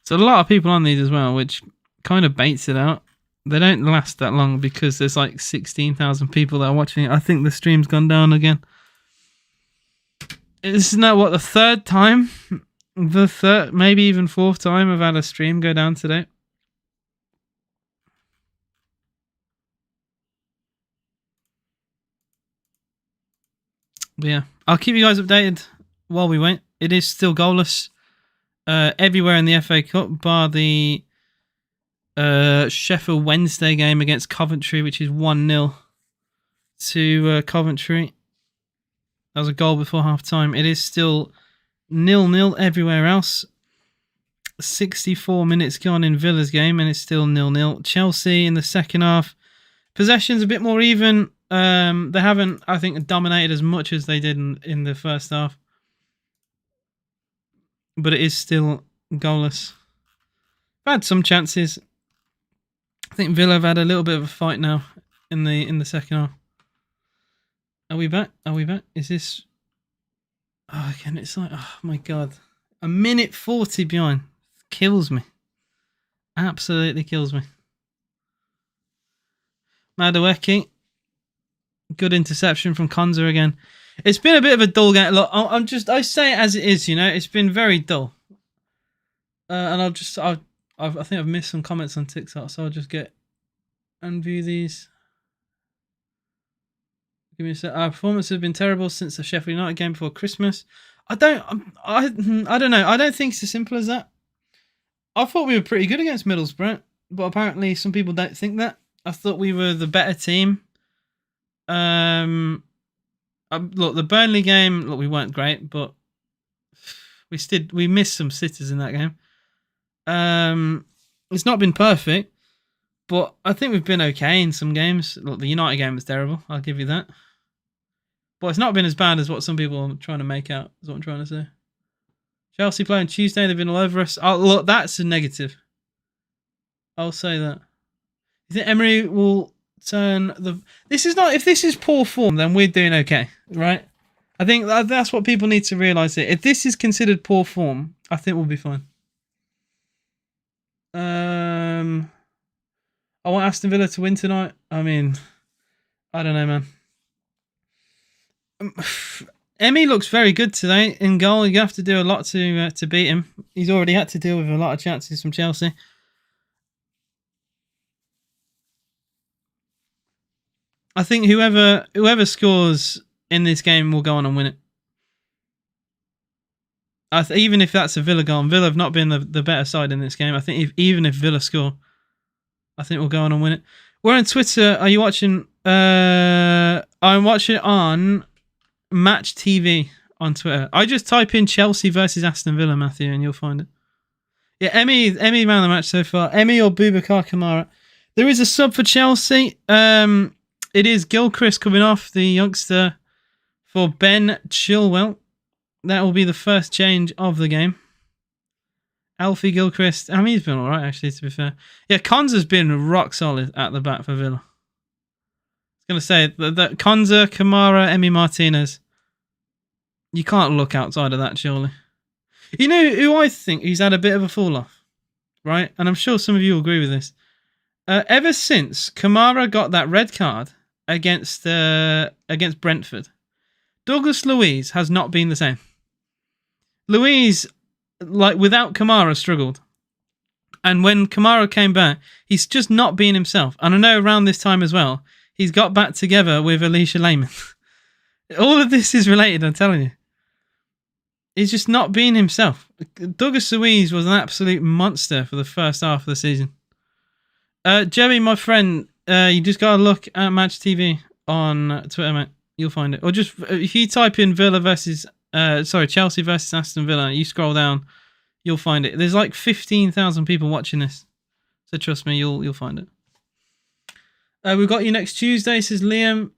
So a lot of people on these as well, which kind of baits it out. They don't last that long because there's like 16,000 people that are watching it. I think the stream's gone down again. Isn't that what, the third time? Maybe even fourth time I've had a stream go down today. But yeah, I'll keep you guys updated while we wait. It is still goalless everywhere in the FA Cup, bar the Sheffield Wednesday game against Coventry, which is 1-0 to Coventry. That was a goal before half time. It is still 0-0 everywhere else. 64 minutes gone in Villa's game, and it's still 0-0. Chelsea in the second half. Possession's a bit more even. They haven't, I think, dominated as much as they did in the first half. But it is still goalless. I've had some chances. I think Villa have had a little bit of a fight now in the second half. Are we back? Are we back? Is this... Oh, again, it's like... Oh, my God. A minute 40 behind. Kills me. Absolutely kills me. Madueke. Good interception from Konza again. It's been a bit of a dull game. Look, I say it as it is, you know. It's been very dull. And I think I've missed some comments on TikTok, so I'll just get and view these. Give me a sec. Our performance has been terrible since the Sheffield United game before Christmas. I don't know. I don't think it's as simple as that. I thought we were pretty good against Middlesbrough, but apparently some people don't think that. I thought we were the better team. Look, the Burnley game, look, we weren't great, but we missed some sitters in that game. It's not been perfect, but I think we've been okay in some games. Look, the United game was terrible. I'll give you that. But it's not been as bad as what some people are trying to make out, is what I'm trying to say. Chelsea play on Tuesday. They've been all over us. Oh, look, that's a negative. I'll say that. You think Emery will turn the... If this is poor form, then we're doing okay, right? I think that's what people need to realise here. If this is considered poor form, I think we'll be fine. I want Aston Villa to win tonight. I mean, I don't know, man. Emmy looks very good today in goal. You have to do a lot to beat him. He's already had to deal with a lot of chances from Chelsea. I think whoever scores in this game will go on and win it. Even if that's a Villa goal, and Villa have not been the better side in this game. I think even if Villa score, I think we'll go on and win it. We're on Twitter. Are you watching? I'm watching it on Match TV on Twitter. I just type in Chelsea versus Aston Villa, Matthew, and you'll find it. Yeah, Emmy man of the match so far. Emmy or Boubacar Kamara. There is a sub for Chelsea. It is Gilchrist coming off, the youngster, for Ben Chilwell. That will be the first change of the game. Alfie Gilchrist. I mean, he's been all right, actually, to be fair. Yeah, Konza's been rock solid at the back for Villa. I was going to say, that Konza, Kamara, Emi Martinez. You can't look outside of that, surely. You know who I think he's had a bit of a fall off, right? And I'm sure some of you will agree with this. Ever since Kamara got that red card against Brentford, Douglas Luiz has not been the same. Luiz, like without Kamara, struggled. And when Kamara came back, he's just not being himself. And I know around this time as well, he's got back together with Alicia Lehman. All of this is related, I'm telling you. He's just not being himself. Douglas Luiz was an absolute monster for the first half of the season. Joey, my friend, you just got to look at Match TV on Twitter, mate. You'll find it. Or just, if you type in Chelsea versus Aston Villa, you scroll down, you'll find it. There's like 15,000 people watching this. So trust me, you'll find it. We've got you next Tuesday, says Liam.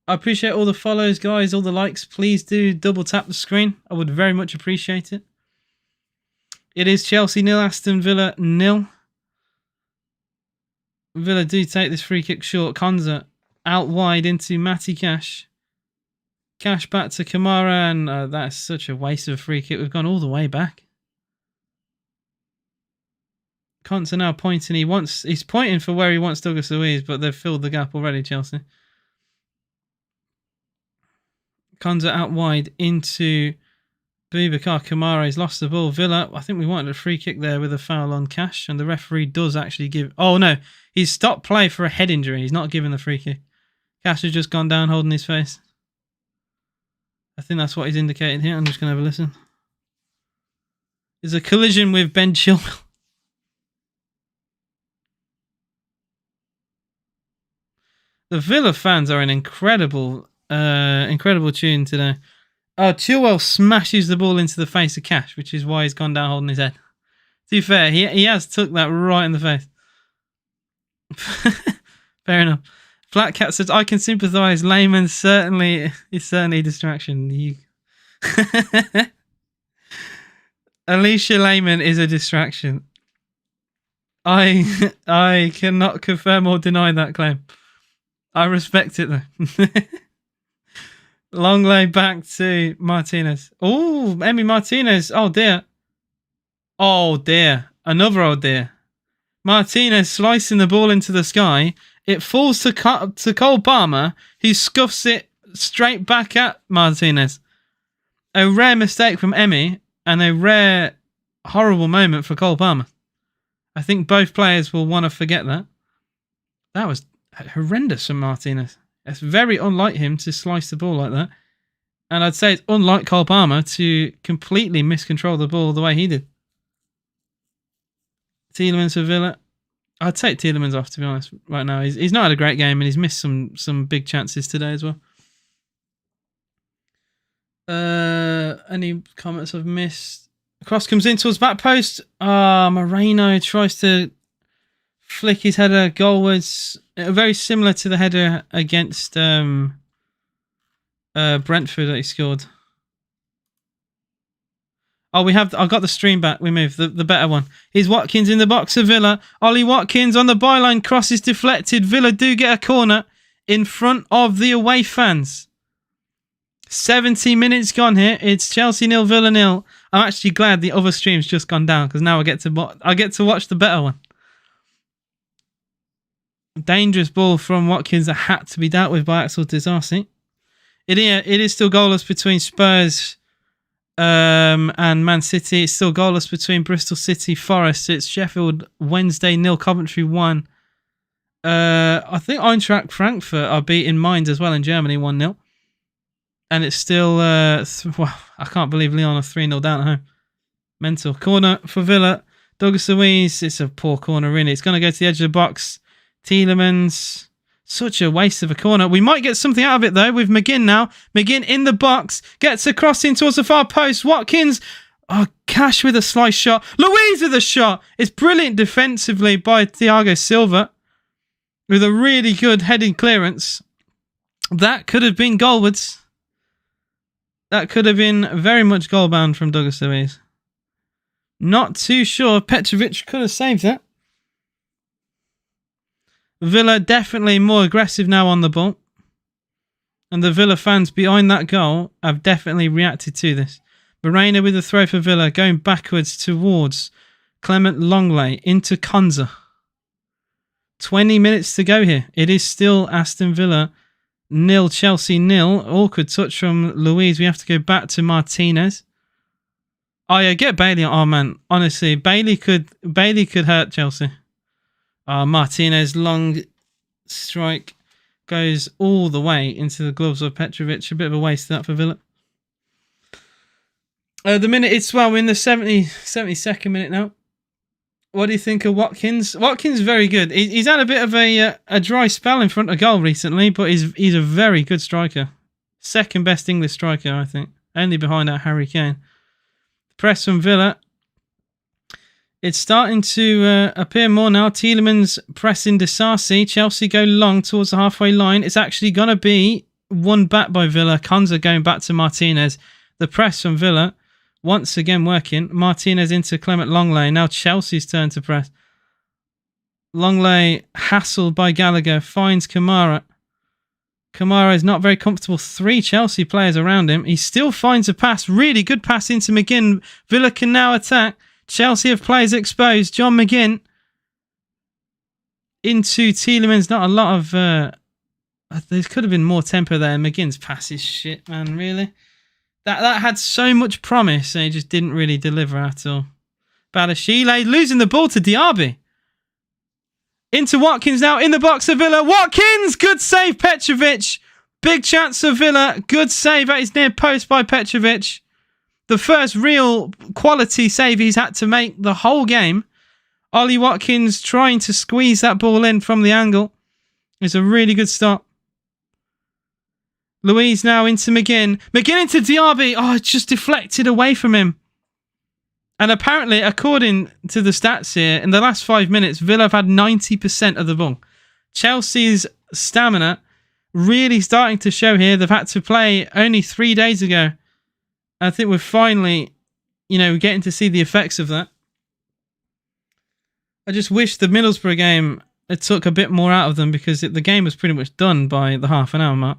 I appreciate all the follows, guys, all the likes. Please do double tap the screen. I would very much appreciate it. It is Chelsea 0, Aston Villa 0. Villa do take this free kick short. Konza out wide into Matty Cash. Cash back to Kamara, and that's such a waste of a free kick. We've gone all the way back. Konza now pointing. He's pointing for where he wants Douglas Luiz, but they've filled the gap already, Chelsea. Konza out wide into Boubacar Kamara. He's lost the ball. Villa, I think we wanted a free kick there with a foul on Cash, and the referee does actually give... Oh, no. He's stopped play for a head injury. He's not giving the free kick. Cash has just gone down holding his face. I think that's what he's indicating here. I'm just going to have a listen. There's a collision with Ben Chilwell. The Villa fans are an incredible tune today. Oh, Chilwell smashes the ball into the face of Cash, which is why he's gone down holding his head. To be fair, he has took that right in the face. Fair enough. Flat Cat says, I can sympathise. Layman is certainly a distraction. Alicia Layman is a distraction. I cannot confirm or deny that claim. I respect it though. Long lay back to Martinez. Oh, Emi Martinez. Oh dear. Oh dear. Another oh dear. Martinez slicing the ball into the sky. It falls to Cole Palmer, who scuffs it straight back at Martinez. A rare mistake from Emi and a rare, horrible moment for Cole Palmer. I think both players will want to forget that. That was horrendous from Martinez. It's very unlike him to slice the ball like that. And I'd say it's unlike Cole Palmer to completely miscontrol the ball the way he did. Tielemans for Villa. I'd take Tielemans off, to be honest, right now. He's not had a great game and he's missed some big chances today as well. Any comments I've missed? Cross comes in towards back post. Moreno tries to flick his header goalwards. Very similar to the header against Brentford that he scored. Oh, I've got the stream back. We moved the better one. Here's Watkins in the box of Villa. Ollie Watkins on the byline. Cross is deflected. Villa do get a corner in front of the away fans. 70 minutes gone here. It's Chelsea 0, Villa 0. I'm actually glad the other stream's just gone down because now I get to watch the better one. Dangerous ball from Watkins that had to be dealt with by Axel Disasi. It is still goalless between Spurs and Man City. It's still goalless between Bristol City, Forest. It's Sheffield Wednesday 0, Coventry 1. I think Eintracht Frankfurt are beating Mainz as well in Germany 1-0. And it's still, I can't believe Lyon are 3-0 down at home. Mental. Corner for Villa. Douglas Luiz. It's a poor corner, really. It's going to go to the edge of the box. Tielemans. Such a waste of a corner. We might get something out of it, though, with McGinn now. McGinn in the box. Gets a cross in towards the far post. Watkins. Oh, Cash with a slice shot. Luiz with a shot. It's brilliant defensively by Thiago Silva. With a really good heading clearance. That could have been goalwards. That could have been very much goal-bound from Douglas Luiz. Not too sure. Petrovic could have saved that. Villa definitely more aggressive now on the ball. And the Villa fans behind that goal have definitely reacted to this. Moreno with the throw for Villa, going backwards towards Clement Longley into Konza. 20 minutes to go here. It is still Aston Villa 0, Chelsea 0. Awkward touch from Luiz. We have to go back to Martinez. Oh yeah, get Bailey. Oh man, honestly, Bailey could hurt Chelsea. Martinez, long strike, goes all the way into the gloves of Petrovic. A bit of a waste of that for Villa. The minute we're in the 72nd minute now. What do you think of Watkins? Watkins very good. He's had a bit of a dry spell in front of goal recently, but he's a very good striker. Second best English striker, I think. Only behind that Harry Kane. Press from Villa. It's starting to appear more now. Tielemans pressing Disasi. Chelsea go long towards the halfway line. It's actually going to be won back by Villa. Konza going back to Martinez. The press from Villa. Once again working. Martinez into Clement Longley. Now Chelsea's turn to press. Longley hassled by Gallagher. Finds Kamara. Kamara is not very comfortable. 3 Chelsea players around him. He still finds a pass. Really good pass into McGinn. Villa can now attack. Chelsea have players exposed. John McGinn into Tielemans. Not a lot of... there could have been more tempo there. McGinn's pass is shit, man. Really? That had so much promise and he just didn't really deliver at all. Balashile losing the ball to Diaby. Into Watkins now in the box of Villa. Watkins! Good save, Petrovic. Big chance of Villa. Good save at his near post by Petrovic. The first real quality save he's had to make the whole game. Ollie Watkins trying to squeeze that ball in from the angle. It's a really good stop. Luiz now into McGinn. McGinn into Diaby. Oh, it's just deflected away from him. And apparently, according to the stats here, in the last 5 minutes, Villa have had 90% of the ball. Chelsea's stamina really starting to show here. They've had to play only 3 days ago. I think we're finally, getting to see the effects of that. I just wish the Middlesbrough game, it took a bit more out of them because the game was pretty much done by the half an hour mark.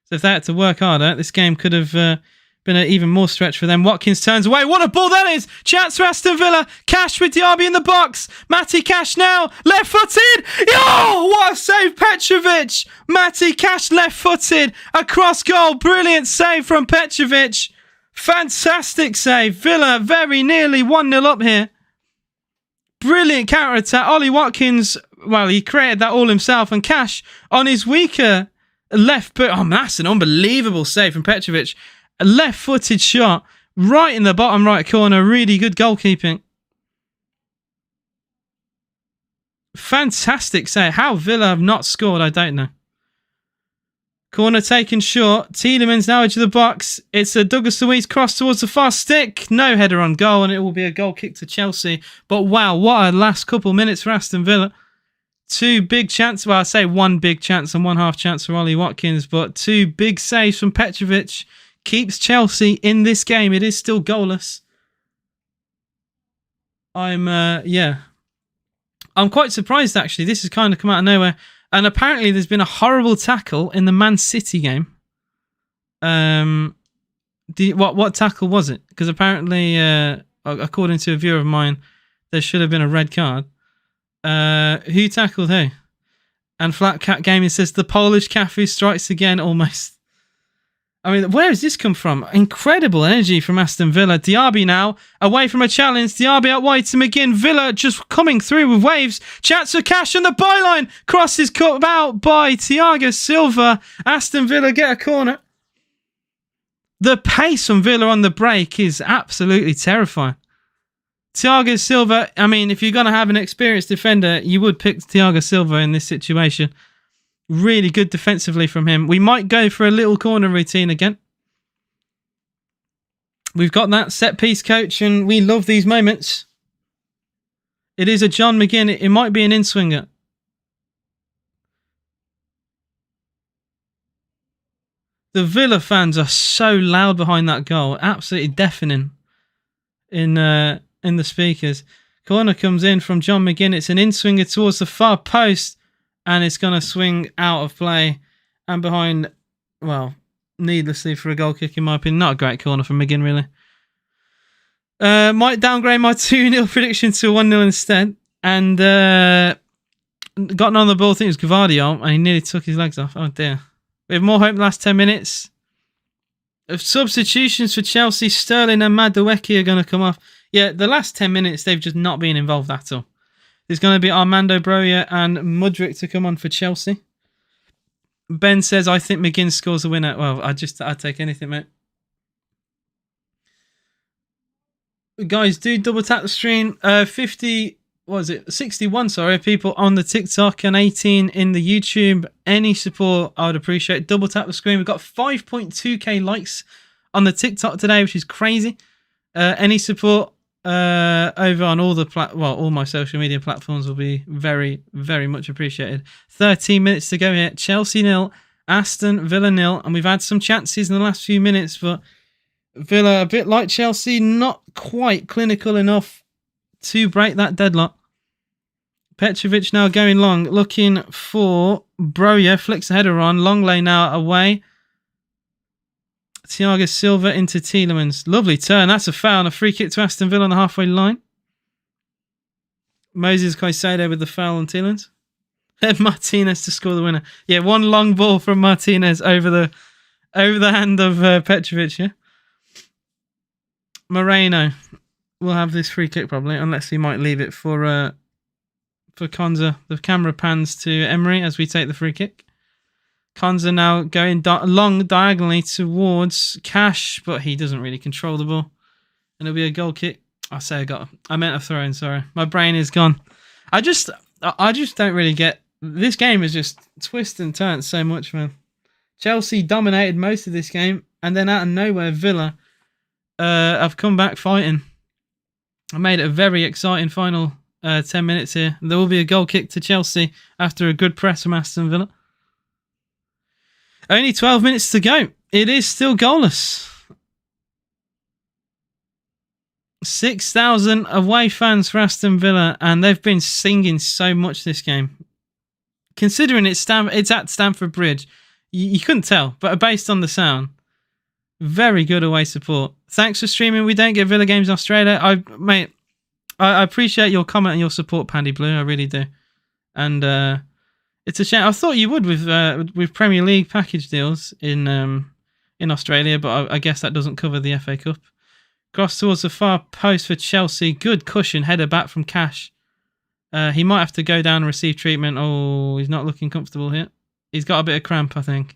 So if they had to work harder, this game could have been an even more stretch for them. Watkins turns away. What a ball that is! Chance for Aston Villa. Cash with Diaby in the box. Matty Cash now. Left-footed. Oh, what a save, Petrovic! Matty Cash left-footed. Across goal. Brilliant save from Petrovic. Fantastic save. Villa very nearly 1-0 up here. Brilliant counter-attack. Ollie Watkins, well, he created that all himself. And Cash on his weaker left foot. Oh, that's an unbelievable save from Petrovic. A left-footed shot right in the bottom right corner. Really good goalkeeping. Fantastic save. How Villa have not scored, I don't know. Corner taken short. Tielemans now into the box. It's a Douglas Luiz cross towards the far stick. No header on goal, and it will be a goal kick to Chelsea. But wow, what a last couple minutes for Aston Villa. 2 big chances. Well, I say 1 big chance and 1 half chance for Ollie Watkins, but 2 big saves from Petrovic. Keeps Chelsea in this game. It is still goalless. I'm quite surprised, actually. This has kind of come out of nowhere. And apparently there's been a horrible tackle in the Man City game. What tackle was it? Because apparently, according to a viewer of mine, there should have been a red card. Who tackled who? And Flat Cat Gaming says, the Polish Cafu strikes again almost. I mean, where has this come from? Incredible energy from Aston Villa. Diaby now, away from a challenge. Diaby out wide to McGinn. Villa just coming through with waves. Chance for Cash on the byline. Crosses cut out by Thiago Silva. Aston Villa get a corner. The pace from Villa on the break is absolutely terrifying. Thiago Silva, I mean, if you're going to have an experienced defender, you would pick Thiago Silva in this situation. Really good defensively from him. We might go for a little corner routine again. We've got that set piece coach and we love these moments. It is a John McGinn. It might be an in-swinger. The Villa fans are so loud behind that goal. Absolutely deafening in the speakers. Corner comes in from John McGinn. It's an in-swinger towards the far post. And it's going to swing out of play and behind, well, needlessly for a goal kick in my opinion. Not a great corner from McGinn, really. Might downgrade my 2-0 prediction to 1-0 instead. And got on the ball, I think it was Gavardio, and he nearly took his legs off. Oh dear. We have more hope in the last 10 minutes. Of substitutions for Chelsea, Sterling and Madueke are going to come off. Yeah, the last 10 minutes, they've just not been involved at all. There's going to be Armando Broja and Mudryk to come on for Chelsea. Ben says, I think McGinn scores the winner. Well, I'd take anything, mate. Guys, do double tap the stream. 61, sorry, people on the TikTok and 18 in the YouTube. Any support, I would appreciate. Double tap the screen. We've got 5.2k likes on the TikTok today, which is crazy. Any support over on all the all my social media platforms will be very, very much appreciated. 13 minutes to go here. Chelsea 0, Aston Villa 0, and we've had some chances in the last few minutes, but Villa, a bit like Chelsea, not quite clinical enough to break that deadlock. Petrovic now going long, looking for Broja, flicks the header on. Longley now away. Thiago Silva into Tielemans. Lovely turn. That's a foul and a free kick to Aston Villa on the halfway line. Moses Caicedo with the foul on Tielemans. Martinez to score the winner. Yeah, one long ball from Martinez over the hand of Petrovic. Yeah. Moreno will have this free kick probably, unless he might leave it for Konza. The camera pans to Emery as we take the free kick. Konza now going long diagonally towards Cash, but he doesn't really control the ball. And it'll be a goal kick. I meant a throw in, sorry. My brain is gone. I just don't really get... This game is just twist and turn so much, man. Chelsea dominated most of this game, and then out of nowhere, Villa have come back fighting. I made it a very exciting final 10 minutes here. There will be a goal kick to Chelsea after a good press from Aston Villa. Only 12 minutes to go. It is still goalless. 6,000 away fans for Aston Villa, and they've been singing so much this game. Considering it's at Stamford Bridge, you couldn't tell, but based on the sound, very good away support. Thanks for streaming. We don't get Villa games in Australia. I appreciate your comment and your support, Pandy Blue. I really do. And it's a shame. I thought you would with Premier League package deals in Australia, but I guess that doesn't cover the FA Cup. Cross towards the far post for Chelsea. Good cushion header back from Cash. He might have to go down and receive treatment. Oh, he's not looking comfortable here. He's got a bit of cramp, I think.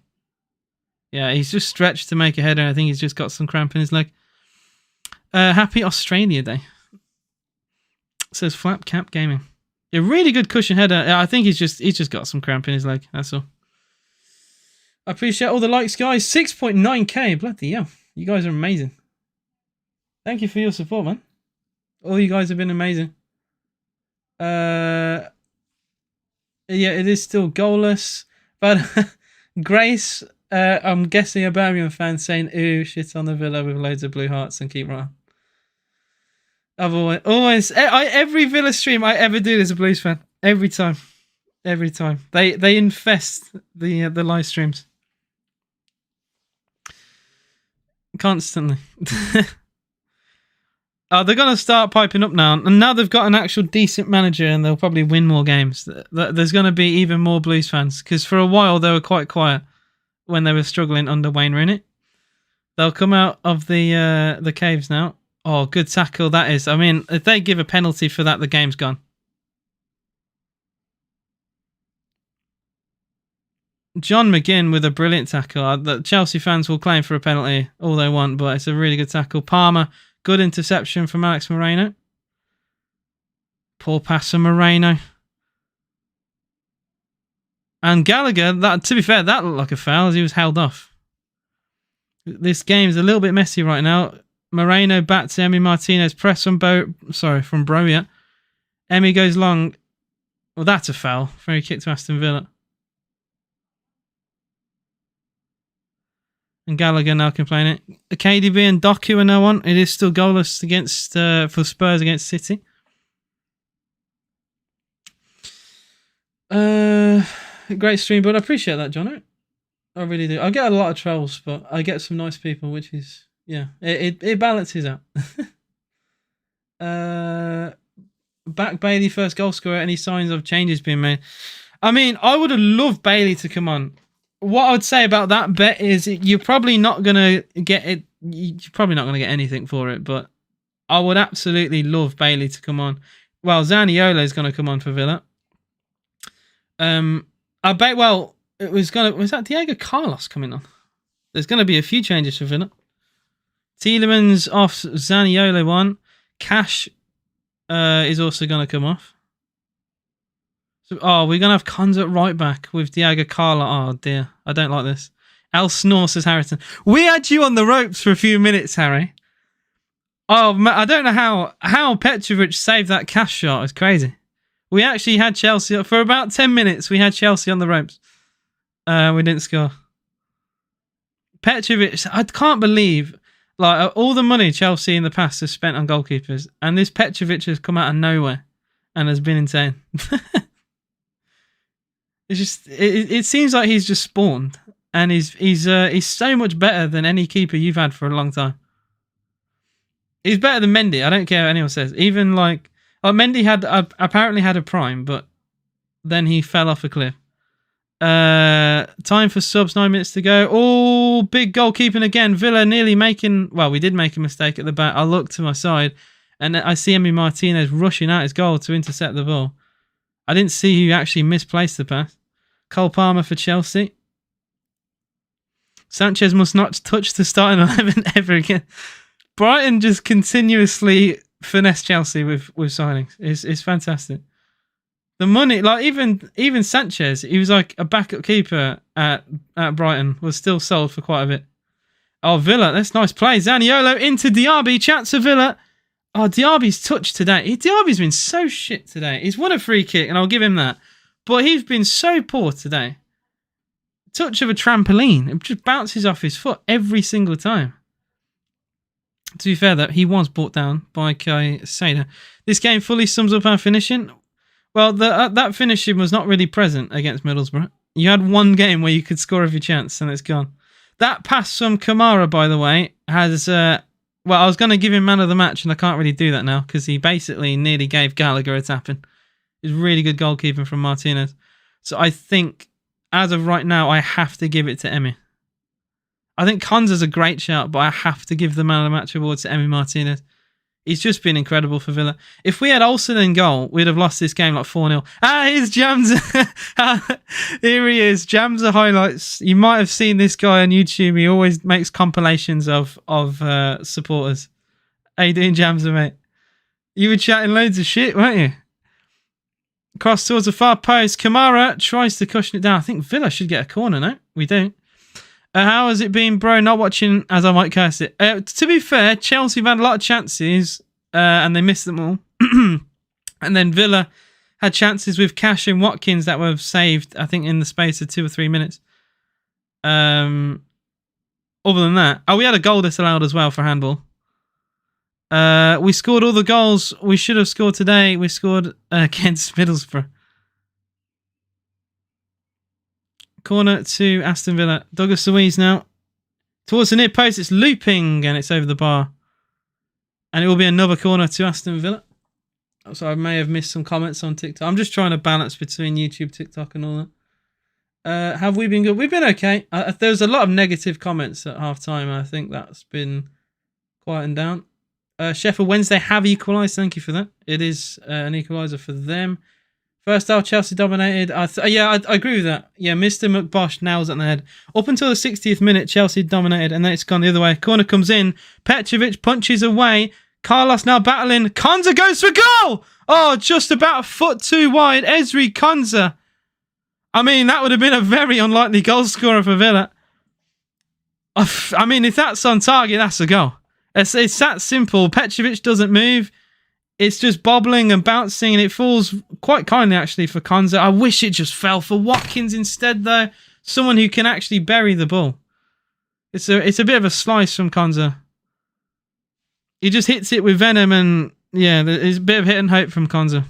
Yeah, he's just stretched to make a header. I think he's just got some cramp in his leg. Happy Australia Day. It says Flap Cap Gaming. A really good cushion header. I think he's just got some cramp in his leg. That's all. I appreciate all the likes, guys. 6.9k. Bloody hell. You guys are amazing. Thank you for your support, man. All you guys have been amazing. Yeah, it is still goalless. But Grace, I'm guessing a Birmingham fan saying, ooh, shit on the Villa with loads of blue hearts and keep right on. I've always every Villa stream I ever do is a Blues fan. Every time. They infest the live streams constantly. They're gonna start piping up now, and now they've got an actual decent manager, and they'll probably win more games. There's gonna be even more Blues fans because for a while they were quite quiet when they were struggling under Wayne Rooney. They'll come out of the caves now. Oh, good tackle that is. I mean, if they give a penalty for that, the game's gone. John McGinn with a brilliant tackle. The Chelsea fans will claim for a penalty all they want, but it's a really good tackle. Palmer, good interception from Alex Moreno. Poor pass from Moreno. And Gallagher, to be fair, that looked like a foul as he was held off. This game's a little bit messy right now. Moreno back to Emi Martinez. Press from Broja. Emi goes long. Well, that's a foul. Free kick to Aston Villa. And Gallagher now complaining. KDB and Doku are now on. It is still goalless against for Spurs against City. Great stream, but I appreciate that, Jono. I really do. I get a lot of trolls, but I get some nice people, which is... Yeah, it balances out. Back Bailey, first goal scorer. Any signs of changes being made? I mean, I would have loved Bailey to come on. What I would say about that bet is you're probably not going to get it. You're probably not going to get anything for it, but I would absolutely love Bailey to come on. Well, Zaniolo is going to come on for Villa. I bet, well, was that Diego Carlos coming on? There's going to be a few changes for Villa. Tielemans off, Zaniolo on. Cash is also going to come off. So, we're going to have Konza at right back with Diego Carlo. Oh, dear. I don't like this. El Snore, says Harrison. We had you on the ropes for a few minutes, Harry. Oh, I don't know how Petrovic saved that Cash shot. It's crazy. We actually had Chelsea for about 10 minutes. We had Chelsea on the ropes. We didn't score. Petrovic, I can't believe like all the money Chelsea in the past has spent on goalkeepers, and this Petrovic has come out of nowhere and has been insane. It's just it seems like he's just spawned, and he's so much better than any keeper you've had for a long time. He's better than Mendy. I don't care what anyone says. Even like Mendy apparently had a prime, but then he fell off a cliff. Time for subs, 9 minutes to go. Oh, big goalkeeping again. Villa nearly making... Well, we did make a mistake at the back. I look to my side and I see Emi Martinez rushing out his goal to intercept the ball. I didn't see who actually misplaced the pass. Cole Palmer for Chelsea. Sanchez must not touch the starting 11 ever again. Brighton just continuously finesse Chelsea with signings. It's fantastic. The money, like even Sanchez, he was like a backup keeper at Brighton, was still sold for quite a bit. Oh, Villa, that's nice play. Zaniolo into Diaby, chance of Villa. Oh, Diaby's touch today. Diaby's been so shit today. He's won a free kick, and I'll give him that. But he's been so poor today. Touch of a trampoline. It just bounces off his foot every single time. To be fair, though, he was brought down by Caicedo. This game fully sums up our finishing. Well, that finishing was not really present against Middlesbrough. You had one game where you could score every chance, and it's gone. That pass from Kamara, by the way, has... well, I was going to give him man of the match, and I can't really do that now, because he basically nearly gave Gallagher a tap-in. It's really good goalkeeping from Martinez. So I think, as of right now, I have to give it to Emi. I think Konza's a great shout, but I have to give the man of the match award to Emi Martinez. He's just been incredible for Villa. If we had Olsen in goal, we'd have lost this game like 4-0. Here's Jamza. Here he is. Jamza highlights. You might have seen this guy on YouTube. He always makes compilations of supporters. How you doing, Jamza, mate? You were chatting loads of shit, weren't you? Cross towards the far post. Kamara tries to cushion it down. I think Villa should get a corner, no? We don't. How has it been, bro? Not watching as I might curse it. To be fair, Chelsea have had a lot of chances and they missed them all. And then Villa had chances with Cash and Watkins that were saved, I think, in the space of 2 or 3 minutes. Other than that, we had a goal disallowed as well for handball. We scored all the goals we should have scored today. We scored against Middlesbrough. Corner to Aston Villa. Douglas Luiz now. Towards the near post. It's looping and it's over the bar. And it will be another corner to Aston Villa. So I may have missed some comments on TikTok. I'm just trying to balance between YouTube, TikTok and all that. Have we been good? We've been okay. There was a lot of negative comments at half time. I think that's been quieting down. Sheffield Wednesday have equalised. Thank you for that. It is an equaliser for them. First half, Chelsea dominated. I agree with that. Yeah, Mr. McBosh nails it on the head. Up until the 60th minute, Chelsea dominated, and then it's gone the other way. Corner comes in. Petrovic punches away. Carlos now battling. Konza goes for goal! Oh, just about a foot too wide. Ezri Konza. I mean, that would have been a very unlikely goal scorer for Villa. I mean, if that's on target, that's a goal. It's that simple. Petrovic doesn't move. It's just bobbling and bouncing, and it falls quite kindly, actually, for Konza. I wish it just fell for Watkins instead, though. Someone who can actually bury the ball. It's a bit of a slice from Konza. He just hits it with venom, and yeah, there's a bit of hit and hope from Konza.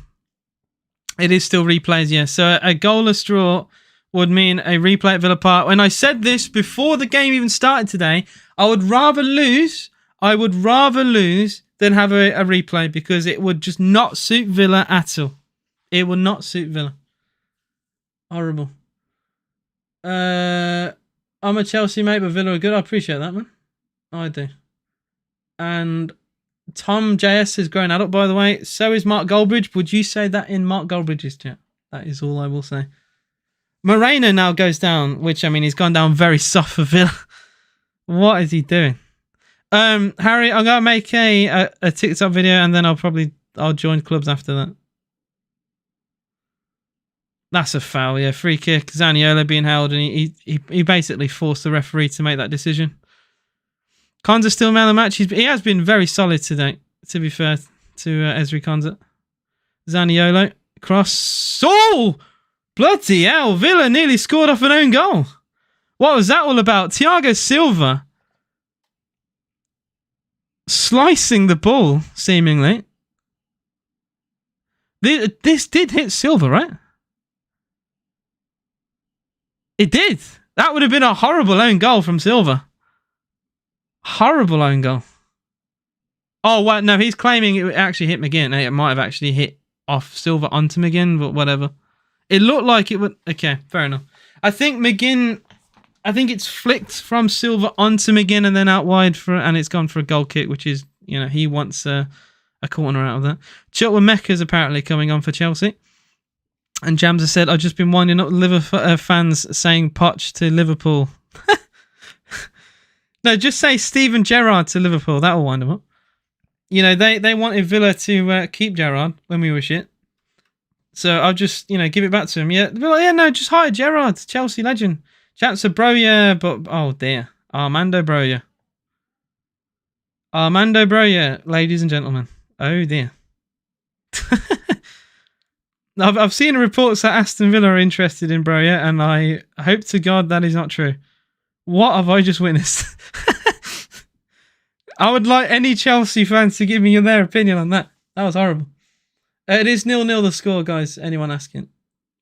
It is still replays, yeah. So a goalless draw would mean a replay at Villa Park. When I said this before the game even started today, I would rather lose I would rather lose than have a replay because it would just not suit Villa at all. It would not suit Villa. Horrible. I'm a Chelsea mate, but Villa are good. I appreciate that, man. I do. And Tom JS is growing adult, by the way. So is Mark Goldbridge. Would you say that in Mark Goldbridge's chat? That is all I will say. Moreno now goes down, which, I mean, he's gone down very soft for Villa. What is he doing? Harry, I'm going to make a TikTok video and then I'll join clubs after that. That's a foul, yeah. Free kick. Zaniolo being held and he basically forced the referee to make that decision. Konza still man of the match. He has been very solid today, to be fair to Ezri Konza. Zaniolo. Cross. Oh! Bloody hell. Villa nearly scored off an own goal. What was that all about? Thiago Silva slicing the ball, seemingly. This did hit Silva, right? It did. That would have been a horrible own goal from Silva. Horrible own goal. Oh, well, no, he's claiming it actually hit McGinn. It might have actually hit off Silva onto McGinn, but whatever. It looked like it would... Okay, fair enough. I think McGinn... I think it's flicked from Silva onto McGinn and then out wide and it's gone for a goal kick, which is, you know, he wants a corner out of that. Chilwell Mecca's apparently coming on for Chelsea. And Jamza said, I've just been winding up Liverpool fans saying Poch to Liverpool. No, just say Steven Gerrard to Liverpool. That'll wind them up. You know, they wanted Villa to keep Gerrard when we were shit. So I'll just, you know, give it back to him. Yeah, like, yeah, no, just hire Gerrard, Chelsea legend. Chats of Broja, but oh dear. Armando Broja. Armando Broja, ladies and gentlemen. Oh dear. I've seen reports that Aston Villa are interested in Broja, and I hope to God that is not true. What have I just witnessed? I would like any Chelsea fans to give me their opinion on that. That was horrible. It is 0-0 the score, guys. Anyone asking?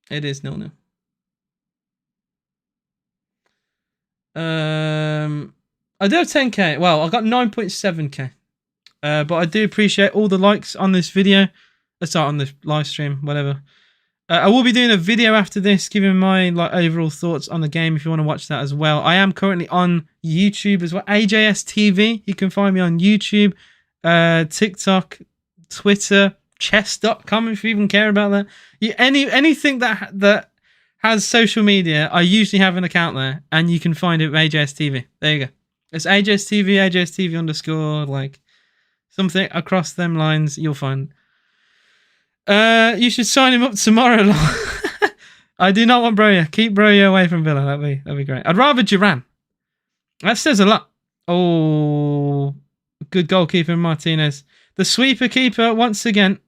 It is 0-0. I do have 10k. Well, I got 9.7k. But I do appreciate all the likes on this video. Let's start on the live stream, whatever. I will be doing a video after this, giving my overall thoughts on the game if you want to watch that as well. I am currently on YouTube as well. AJS TV. You can find me on YouTube, TikTok, Twitter, chess.com if you even care about that. Anything that has social media, I usually have an account there, and you can find it with AJS TV. There you go. It's AJS TV, AJS TV _ like something across them lines. You'll find. You should sign him up tomorrow. I do not want Broja. Keep Broja away from Villa. That'd be great. I'd rather Duran. That says a lot. Oh, good goalkeeper Martinez. The sweeper keeper once again.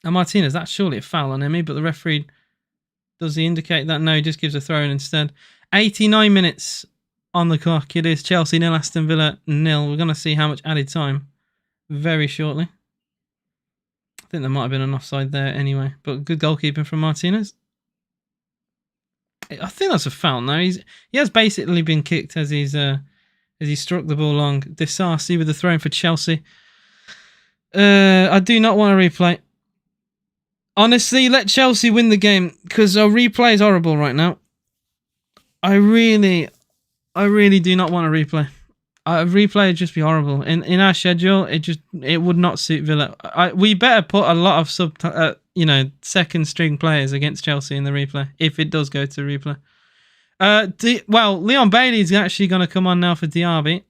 And Martinez, that's surely a foul on Emmy, but the referee, does he indicate that? No, he just gives a throw in instead. 89 minutes on the clock. It is Chelsea 0, Aston Villa 0. We're going to see how much added time very shortly. I think there might have been an offside there anyway, but good goalkeeping from Martinez. I think that's a foul now. He has basically been kicked as he struck the ball long. Disasi with the throw in for Chelsea. I do not want to replay. Honestly, let Chelsea win the game because our replay is horrible right now. I really do not want to replay. A replay would just be horrible. In our schedule, it would not suit Villa. We better put a lot of second string players against Chelsea in the replay if it does go to replay. Leon Bailey is actually going to come on now for Diaby.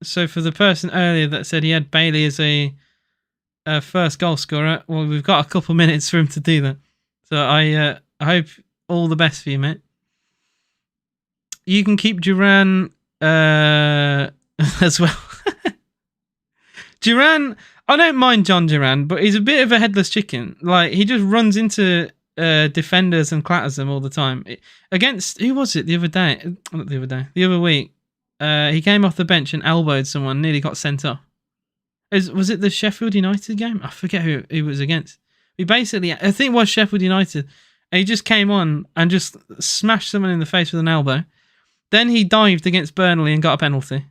So for the person earlier that said he had Bailey as a first goal scorer, well, we've got a couple minutes for him to do that. So I hope all the best for you, mate. You can keep Duran as well. Duran, I don't mind John Duran, but he's a bit of a headless chicken. Like, he just runs into defenders and clatters them all the time. Against, who was it the other day? Not the other day. The other week. He came off the bench and elbowed someone, nearly got sent off. Was it the Sheffield United game? I forget who he was against. I think it was Sheffield United. And he just came on and just smashed someone in the face with an elbow. Then he dived against Burnley and got a penalty.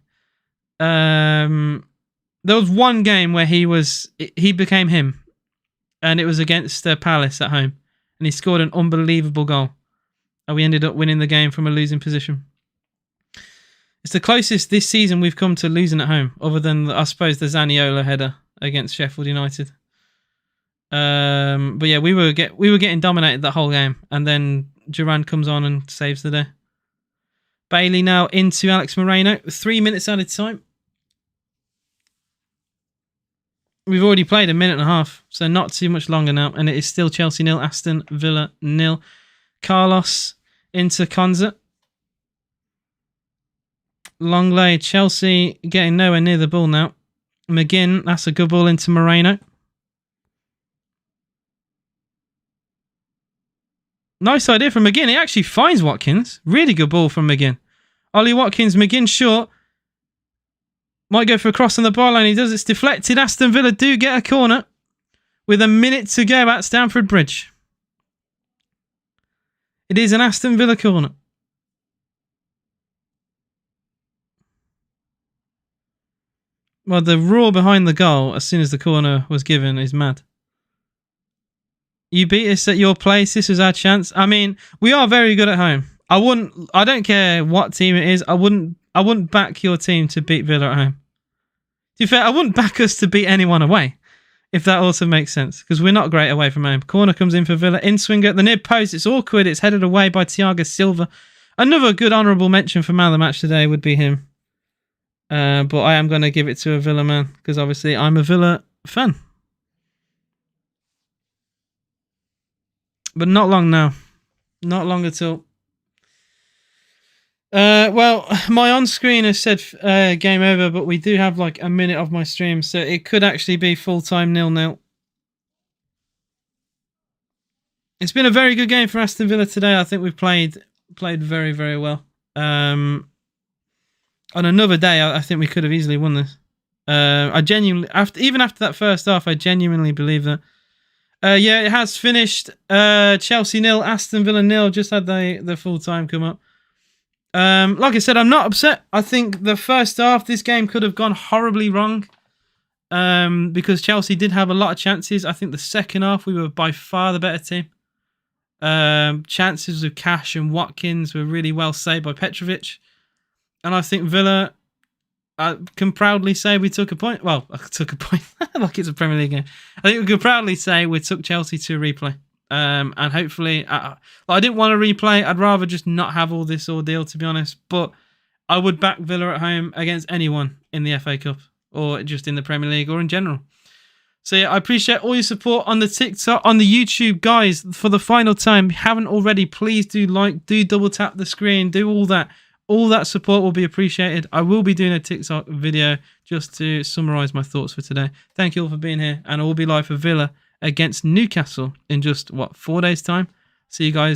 There was one game where he became him, and it was against Palace at home, and he scored an unbelievable goal, and we ended up winning the game from a losing position. It's the closest this season we've come to losing at home, other than, I suppose, the Zaniolo header against Sheffield United. But yeah, we were getting dominated that whole game, and then Duran comes on and saves the day. Bailey now into Alex Moreno, 3 minutes at a time. We've already played a minute and a half, so not too much longer now, and it is still Chelsea 0, Aston Villa 0. Carlos into Konza. Long lay, Chelsea getting nowhere near the ball now. McGinn, that's a good ball into Moreno. Nice idea from McGinn. He actually finds Watkins. Really good ball from McGinn. Ollie Watkins, McGinn short. Might go for a cross on the byline. He does. It's deflected. Aston Villa do get a corner with a minute to go at Stamford Bridge. It is an Aston Villa corner. Well, the roar behind the goal as soon as the corner was given is mad. You beat us at your place. This was our chance. I mean, we are very good at home. I don't care what team it is. I wouldn't back your team to beat Villa at home. To be fair, I wouldn't back us to beat anyone away, if that also makes sense, because we're not great away from home. Corner comes in for Villa. In swinger at the near post. It's awkward. It's headed away by Thiago Silva. Another good honourable mention for man of the match today would be him. But I am going to give it to a Villa man, because obviously I'm a Villa fan. But not long now. Not long at all. Well, my on-screen has said game over, but we do have like a minute of my stream, so it could actually be full-time 0-0. It's been a very good game for Aston Villa today. I think we've played very, very well. On another day, I think we could have easily won this. I genuinely, even after that first half, I genuinely believe that. Yeah, it has finished. Chelsea 0, Aston Villa 0. Just had the full time come up. Like I said, I'm not upset. I think the first half, this game could have gone horribly wrong. Because Chelsea did have a lot of chances. I think the second half, we were by far the better team. Chances of Cash and Watkins were really well saved by Petrovic. And I think Villa, I can proudly say we took a point. Well, I took a point like it's a Premier League game. I think we can proudly say we took Chelsea to a replay. And hopefully, I didn't want a replay. I'd rather just not have all this ordeal, to be honest. But I would back Villa at home against anyone in the FA Cup or just in the Premier League or in general. So yeah, I appreciate all your support on the TikTok, on the YouTube, guys. For the final time, if you haven't already, please do like, do double tap the screen, do all that. All that support will be appreciated. I will be doing a TikTok video just to summarise my thoughts for today. Thank you all for being here, and I will be live for Villa against Newcastle in just, 4 days' time. See you guys.